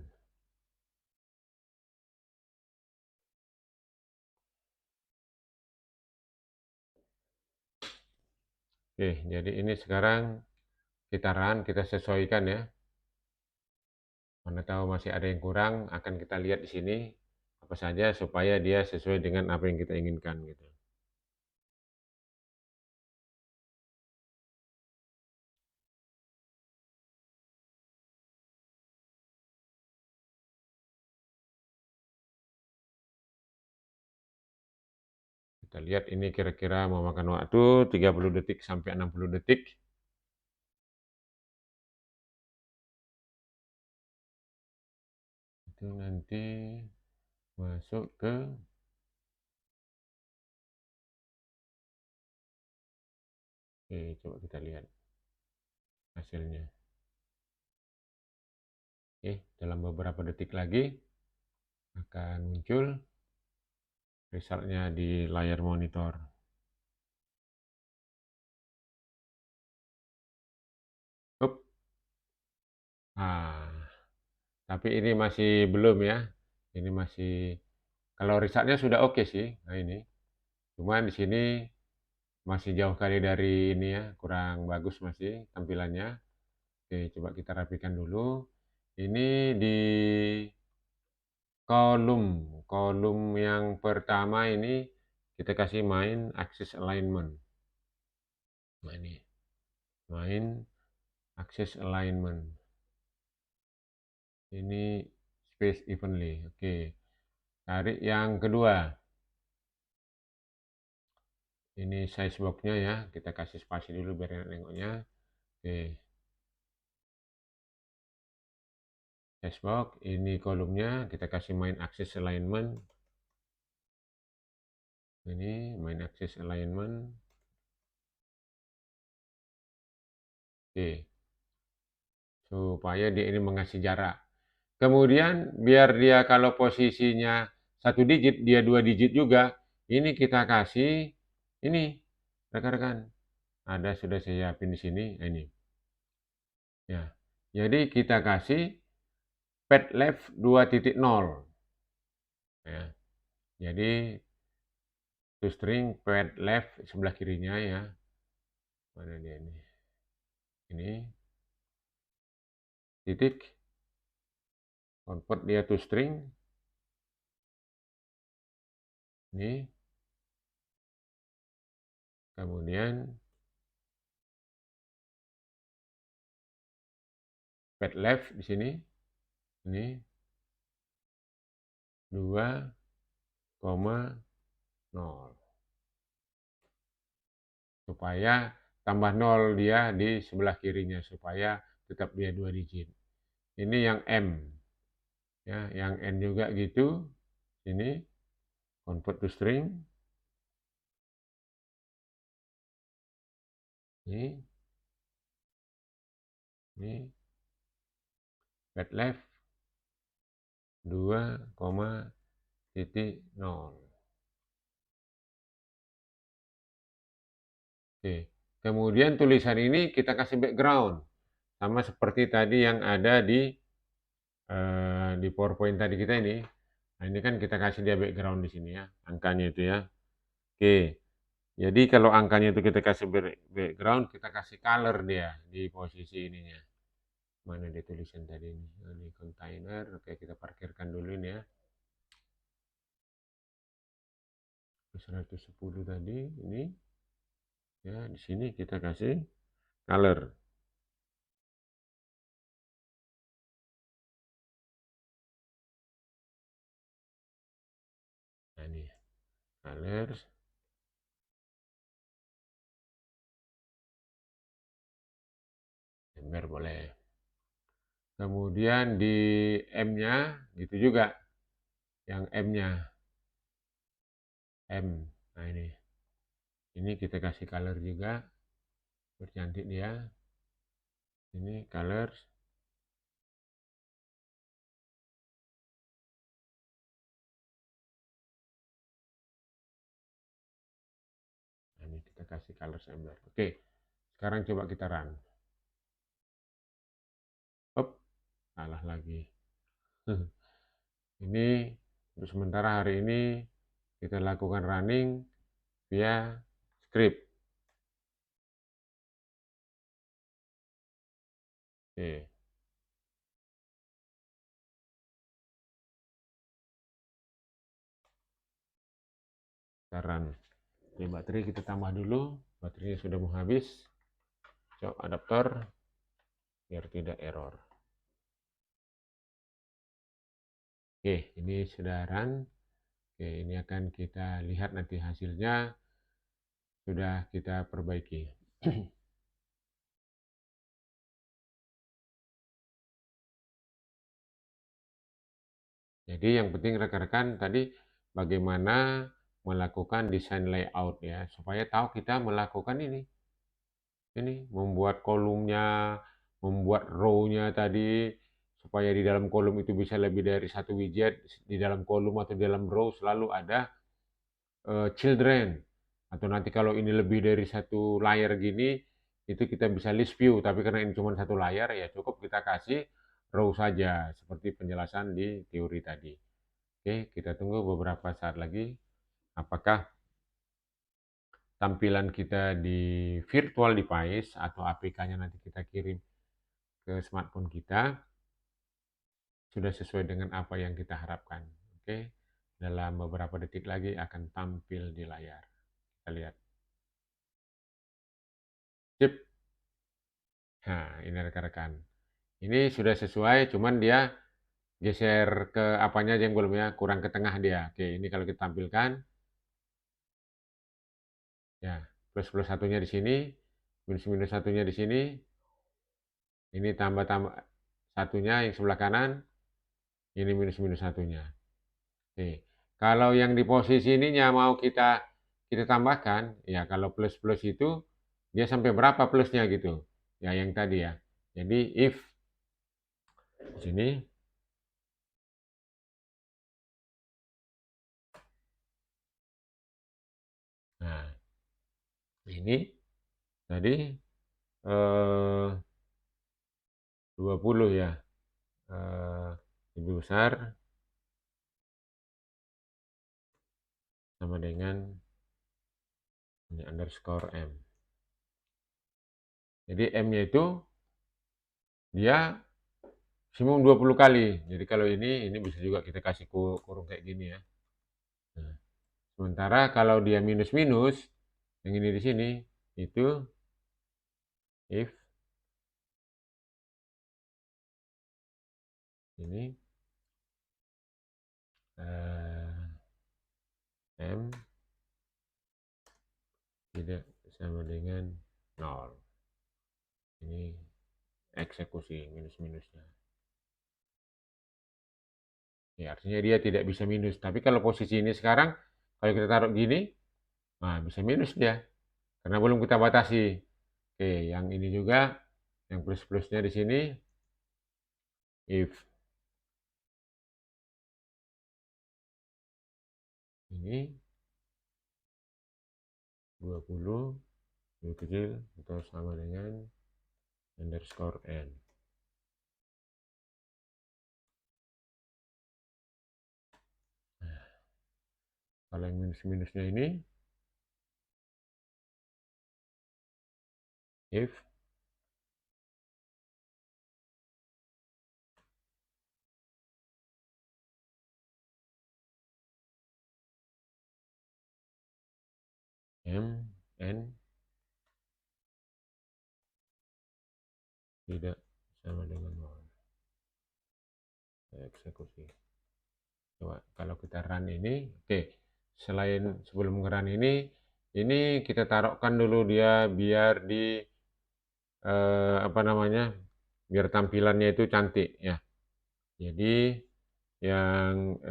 Oke, jadi ini sekarang kita run, kita sesuaikan ya. Mana tahu masih ada yang kurang, akan kita lihat di sini apa saja supaya dia sesuai dengan apa yang kita inginkan gitu. Kita lihat ini kira-kira mau makan waktu 30 detik sampai 60 detik. Itu nanti masuk ke coba kita lihat hasilnya. Dalam beberapa detik lagi akan muncul resultnya di layar monitor. Up. Nah, tapi ini masih belum ya. Ini masih, kalau resultnya sudah oke sih. Nah ini, cuman di sini masih jauh kali dari ini ya, kurang bagus masih tampilannya. Oke, coba kita rapikan dulu. Ini di kolom yang pertama ini kita kasih main axis alignment. Nah ini, main axis alignment. Ini space evenly. Oke, tarik yang kedua. Ini size box-nya ya, kita kasih spasi dulu biar enak nengoknya. Oke. Textbox, ini kolomnya, kita kasih main axis alignment. Ini main axis alignment. Oke. Supaya dia ini mengasih jarak. Kemudian biar dia kalau posisinya 1 digit, dia 2 digit juga, ini kita kasih ini, rekan-rekan. Ada sudah saya siapin di sini, ini. Ya. Jadi kita kasih pad left 2.0. Ya. Jadi toString pad left sebelah kirinya ya. Mana dia ini? Ini titik convert dia toString. Ini. Kemudian pad left di sini. Ini 2,0. Supaya tambah 0 dia di sebelah kirinya supaya tetap dia 2 digit. Ini yang M. Ya, yang N juga gitu. Ini convert to string. Ini pad left 2,0. Oke. Kemudian tulisan ini kita kasih background. Sama seperti tadi yang ada di PowerPoint tadi kita ini. Nah, ini kan kita kasih dia background di sini ya, angkanya itu ya. Oke. Jadi kalau angkanya itu kita kasih background, kita kasih color dia di posisi ininya. Mana dia tulisan tadi ini? Ini container. Oke, kita parkirkan dulu ini ya. 110 tadi ini. Ya, di sini kita kasih color. Nah, ini color. Ember boleh. Kemudian di M-nya gitu juga. Yang M-nya. M. Nah, ini. Ini kita kasih color juga. Bercantik dia. Ini color. Nah, ini kita kasih color ember. Oke. Sekarang coba kita run. Up. Salah lagi. Ini untuk sementara hari ini kita lakukan running via script. Oke. Kita run. Oke, baterai kita tambah dulu. Baterainya sudah mau habis. Shock adaptor biar tidak error. Oke, ini sudah run. Oke, ini akan kita lihat nanti hasilnya sudah kita perbaiki. Jadi yang penting rekan-rekan tadi bagaimana melakukan desain layout ya, supaya tahu kita melakukan ini membuat kolomnya, membuat row-nya tadi, supaya di dalam kolom itu bisa lebih dari satu widget, di dalam kolom atau di dalam row selalu ada children, atau nanti kalau ini lebih dari satu layar gini, itu kita bisa list view, tapi karena ini cuma satu layar ya cukup kita kasih row saja, seperti penjelasan di teori tadi. Oke, kita tunggu beberapa saat lagi, apakah tampilan kita di virtual device atau APK-nya nanti kita kirim ke smartphone kita sudah sesuai dengan apa yang kita harapkan. Oke, dalam beberapa detik lagi akan tampil di layar. Kita lihat. Sip. Nah, ini rekan-rekan. Ini sudah sesuai, cuman dia geser ke apanya aja yang belum ya, kurang ke tengah dia. Oke, ini kalau kita tampilkan, ya plus plus satunya di sini, minus minus satunya di sini. Ini tambah-tambah satunya yang sebelah kanan, ini minus-minus satunya. Oke. Kalau yang di posisi ininya mau kita tambahkan, ya kalau plus-plus itu dia sampai berapa plusnya gitu. Ya yang tadi ya. Jadi if di sini, nah ini tadi 20 ya. Lebih besar sama dengan ini underscore M. Jadi M-nya itu dia maksimum 20 kali. Jadi kalau ini bisa juga kita kasih kurung kayak gini ya. Nah, sementara kalau dia minus-minus, yang ini di sini, itu if ini M tidak sama dengan 0. Ini eksekusi minus-minusnya. Ya, artinya dia tidak bisa minus. Tapi kalau posisi ini sekarang, kalau kita taruh gini, nah bisa minus dia. Karena belum kita batasi. Oke, yang ini juga, yang plus-plusnya di sini, if ini 20 lebih kecil atau sama dengan underscore N. Nah, kalau yang minus-minusnya ini, if M, N tidak sama dengan 0. Eksekusi. Coba kalau kita run ini, oke. Selain sebelum run ini kita taruhkan dulu dia biar di apa namanya? Biar tampilannya itu cantik ya. Jadi yang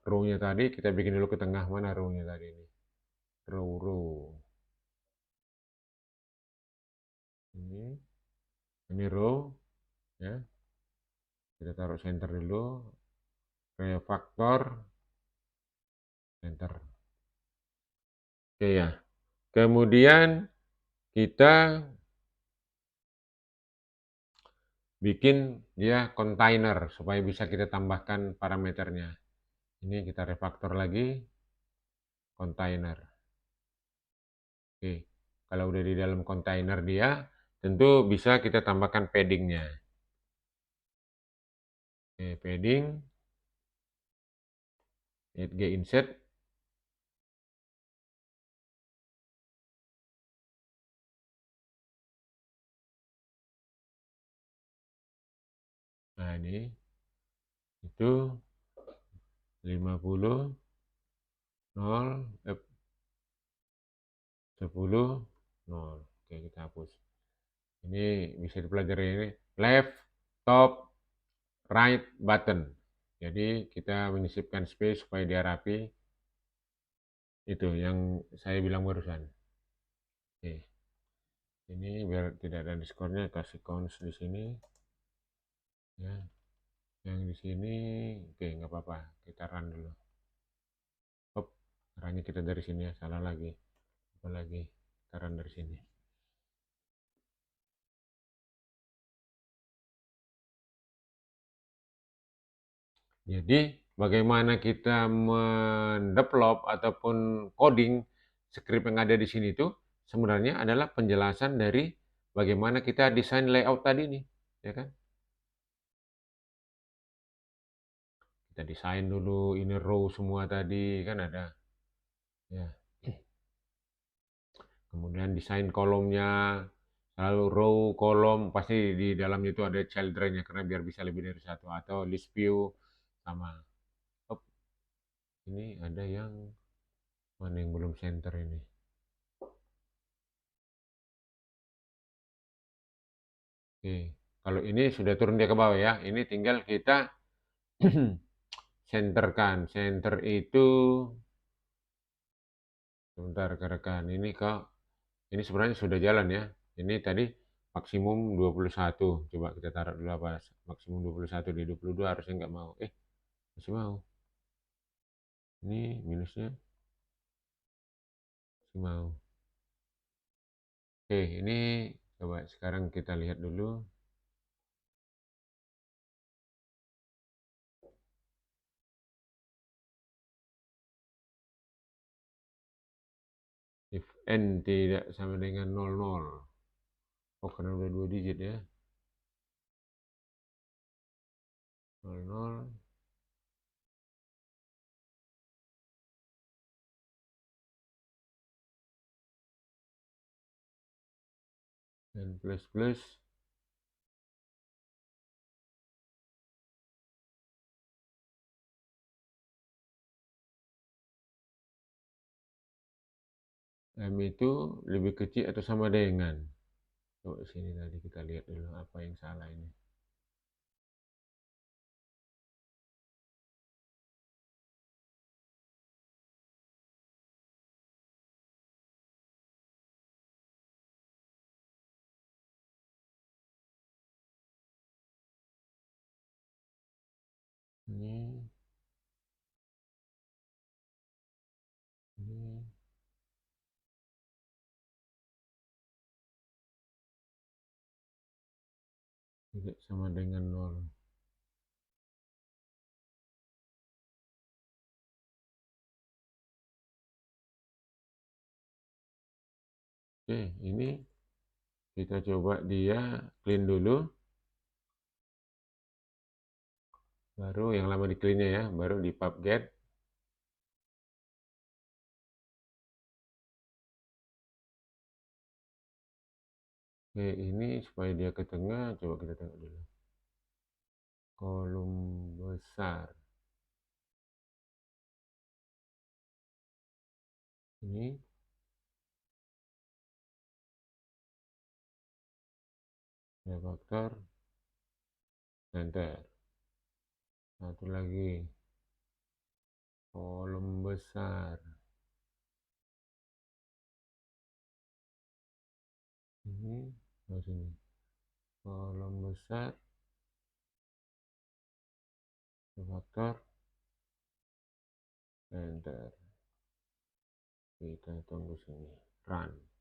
row-nya tadi kita bikin dulu ke tengah, mana row-nya tadi ini? Row. Ini row ya. Kita taruh center dulu, refaktor center. Oke ya. Kemudian kita bikin dia container supaya bisa kita tambahkan parameternya. Ini kita refaktor lagi, container. Oke, kalau udah di dalam container dia, tentu bisa kita tambahkan paddingnya. Oke, padding, add insert. Nah ini, itu 50, 0, 10, 0. Oke, kita hapus. Ini bisa dipelajari ini. Left, top, right button. Jadi kita menyisipkan space supaya dia rapi. Itu yang saya bilang barusan. Oke. Ini biar tidak ada diskornya, kasih cons di sini. Ya. Yang di sini, oke nggak apa-apa. Kita run dulu. Hop, runnya kita dari sini ya, salah lagi. Apa lagi? Kita run dari sini. Jadi bagaimana kita mendevelop ataupun coding script yang ada di sini itu sebenarnya adalah penjelasan dari bagaimana kita desain layout tadi nih, ya kan? Kita desain dulu ini row semua tadi kan ada, ya. Kemudian desain kolomnya, lalu row, kolom, pasti di dalamnya itu ada children-nya karena biar bisa lebih dari satu atau list view sama. Oh, ini ada yang mana yang belum center ini? Oke, kalau ini sudah turun dia ke bawah ya, ini tinggal kita senterkan. Center itu, sebentar rekan-rekan, ini sebenarnya sudah jalan ya. Ini tadi maksimum 21. Coba kita taruh dulu apa, maksimum 21 di 22 harusnya nggak mau. Masih mau. Ini minusnya masih mau. Oke, ini coba sekarang kita lihat dulu. If n tidak sama dengan 00. Oh, karena udah 2 digit ya. 00 dan plus M itu lebih kecil atau sama dengan. Coba sini tadi kita lihat dulu apa yang salah ini. Ini, ini tidak sama dengan 0. Oke, ini kita coba dia clean dulu. Baru yang lama di cleannya ya, baru di pubget. Oke, ini supaya dia ke tengah, coba kita tengok dulu. Kolom besar. Ini refaktor center. Satu lagi kolom besar. Ini sini. Kolom besar refaktor center. Kita tunggu sini. Run.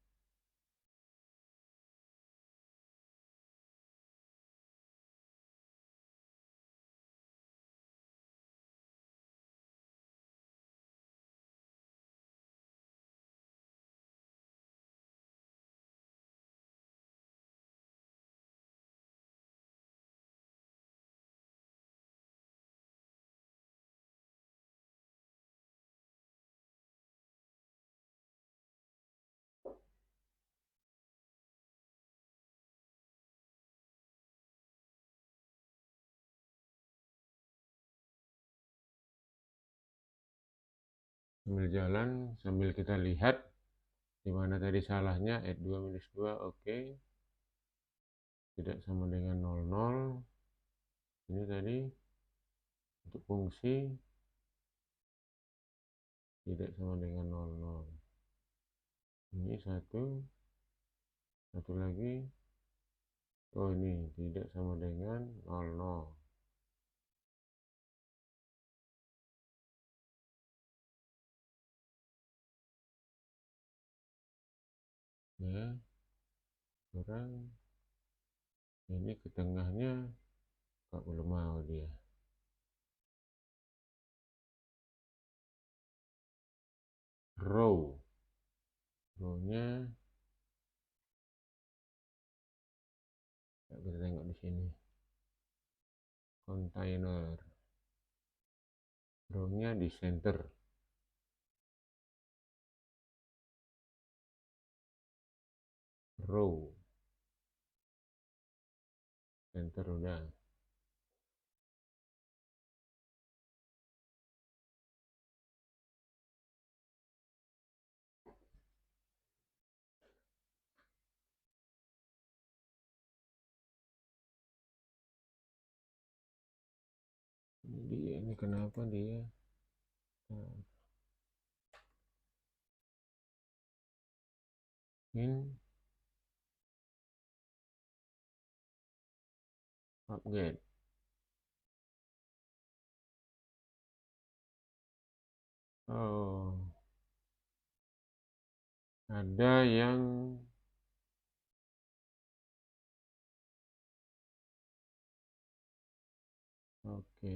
Sambil jalan, sambil kita lihat di mana tadi salahnya. Add 2 minus 2, oke. Tidak sama dengan 00. Ini tadi untuk fungsi tidak sama dengan 00. Ini satu lagi. Oh, ini tidak sama dengan 00. Ya, kurang. Ini ke tengahnya kok belum mau dia. Row. Row-nya kita tengok di sini. Container. Row-nya di center. Row. Center udah. dia ini kenapa dia in upgrade. Oh, ada yang oke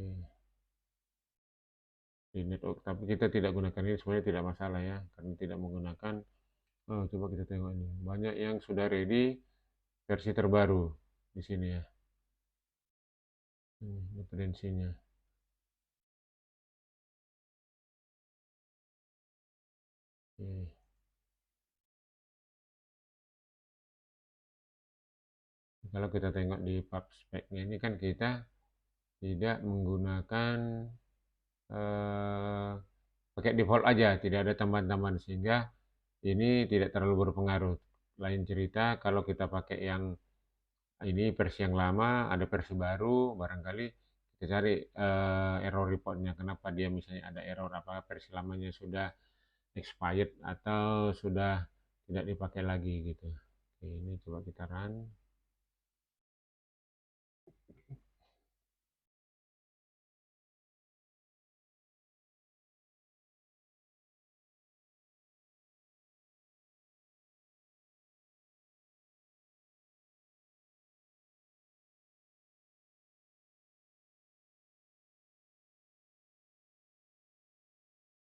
di network, tapi kita tidak gunakan ini sebenarnya tidak masalah ya, karena tidak menggunakan. Oh, coba kita tengok ini. Banyak yang sudah ready versi terbaru di sini ya. Ini referensinya. Oke. Kalau kita tengok di pub spec-nya ini kan kita tidak menggunakan pakai default aja, tidak ada tambahan-tambahan sehingga ini tidak terlalu berpengaruh. Lain cerita kalau kita pakai yang ini versi yang lama, ada versi baru, barangkali kita cari error reportnya, kenapa dia misalnya ada error, apa versi lamanya sudah expired atau sudah tidak dipakai lagi gitu. Oke, ini coba kita run.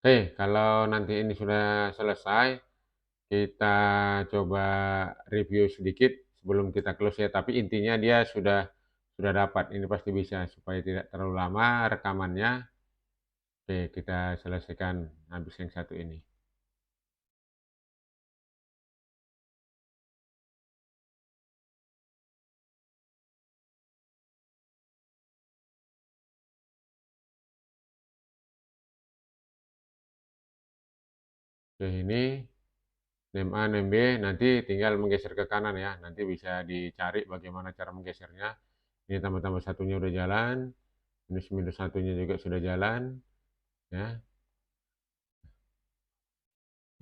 Oke, kalau nanti ini sudah selesai, kita coba review sedikit sebelum kita close ya. Tapi intinya dia sudah dapat. Ini pasti bisa supaya tidak terlalu lama rekamannya. Oke, kita selesaikan habis yang satu ini. Oke, ini name A, name B, nanti tinggal menggeser ke kanan ya. Nanti bisa dicari bagaimana cara menggesernya. Ini tambah-tambah satunya udah jalan, minus-minus satunya juga sudah jalan, ya.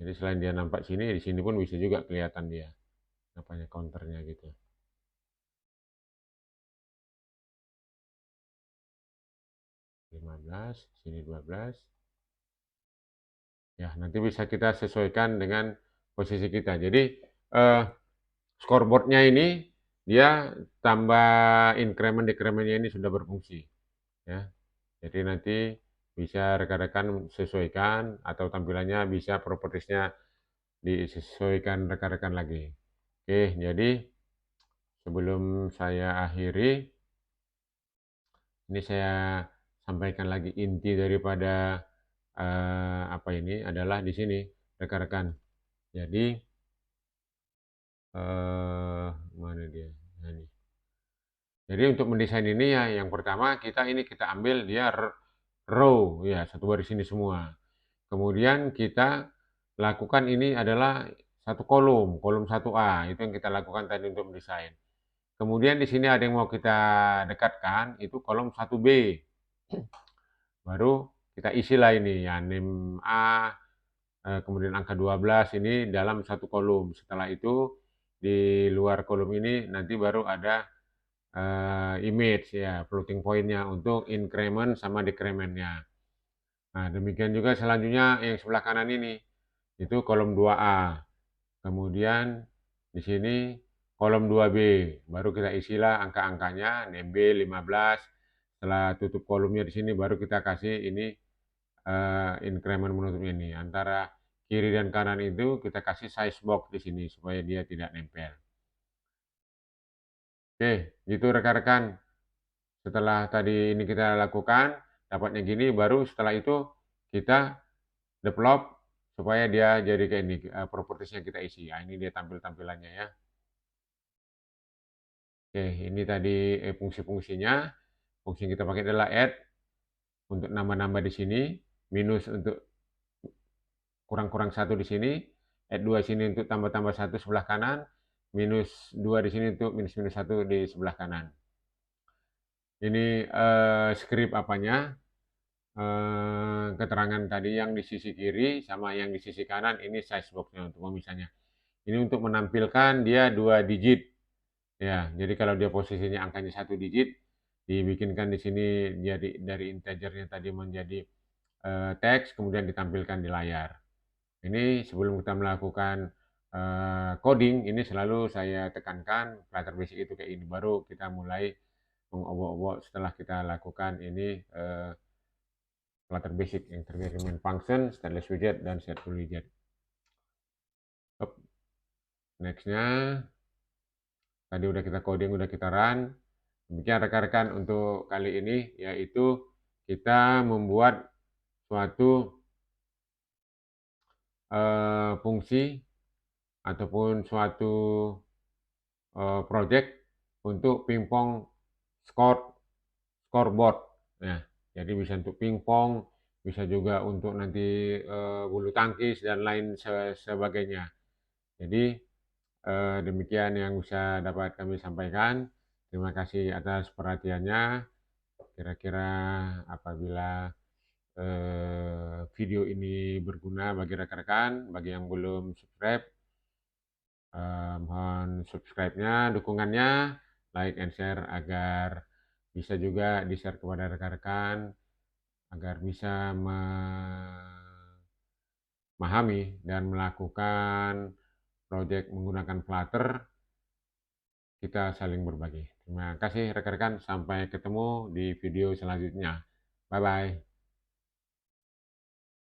Jadi selain dia nampak sini, di sini pun bisa juga kelihatan dia, apanya counternya gitu. 15, sini 12. Ya, nanti bisa kita sesuaikan dengan posisi kita. Jadi, scoreboardnya ini, dia tambah increment decrementnya ini sudah berfungsi, ya. Jadi nanti bisa rekan-rekan sesuaikan atau tampilannya bisa propertiesnya disesuaikan rekan-rekan lagi. Oke, jadi sebelum saya akhiri, ini saya sampaikan lagi inti daripada apa ini adalah di sini rekan-rekan. Jadi mana dia? Nah, ini. Jadi untuk mendesain ini ya yang pertama kita ambil dia row ya, satu baris ini semua. Kemudian kita lakukan ini adalah satu kolom, kolom 1A, itu yang kita lakukan tadi untuk mendesain. Kemudian di sini ada yang mau kita dekatkan, itu kolom 1B. Baru kita isilah ini ya, name A, kemudian angka 12 ini dalam satu kolom. Setelah itu di luar kolom ini nanti baru ada image ya, floating point-nya untuk increment sama decrement-nya. Nah, demikian juga selanjutnya yang sebelah kanan ini, itu kolom 2A. Kemudian di sini kolom 2B, baru kita isilah angka-angkanya, name B 15. Setelah tutup kolomnya di sini baru kita kasih ini increment menutupnya ini. Antara kiri dan kanan itu kita kasih size box di sini supaya dia tidak nempel. Oke, gitu rekan-rekan. Setelah tadi ini kita lakukan, dapatnya gini, baru setelah itu kita develop supaya dia jadi kayak ini, propertiesnya kita isi. Nah, ini dia tampilannya ya. Oke, ini tadi fungsi-fungsinya. Fungsi yang kita pakai adalah add untuk nambah-nambah di sini, minus untuk kurang-kurang satu di sini, add 2 sini untuk tambah-tambah satu sebelah kanan, minus 2 di sini untuk minus-minus satu di sebelah kanan. Ini script apanya? keterangan tadi yang di sisi kiri sama yang di sisi kanan, ini size box-nya untuk pemisahnya. Ini untuk menampilkan dia 2 digit. Ya, jadi kalau dia posisinya angkanya 1 digit, dibikinkan di sini jadi dari integernya tadi menjadi, teks, kemudian ditampilkan di layar. Ini sebelum kita melakukan, coding, ini selalu saya tekankan Flutter Basic itu kayak ini, baru kita mulai mengobok-obok setelah kita lakukan ini, Flutter Basic yang terdiri dari main function, stateless widget, dan stateful widget. Next-nya, tadi udah kita coding, udah kita run. Demikian rekan-rekan untuk kali ini, yaitu kita membuat suatu fungsi ataupun suatu project untuk pingpong scoreboard. Nah, jadi bisa untuk pingpong, bisa juga untuk nanti bulu tangkis dan lain sebagainya. Jadi demikian yang bisa dapat kami sampaikan. Terima kasih atas perhatiannya. Kira-kira apabila video ini berguna bagi rekan-rekan, bagi yang belum subscribe, mohon subscribe-nya, dukungannya, like and share agar bisa juga di-share kepada rekan-rekan, agar bisa memahami dan melakukan project menggunakan Flutter, kita saling berbagi. Terima kasih rekan-rekan, sampai ketemu di video selanjutnya. Bye-bye.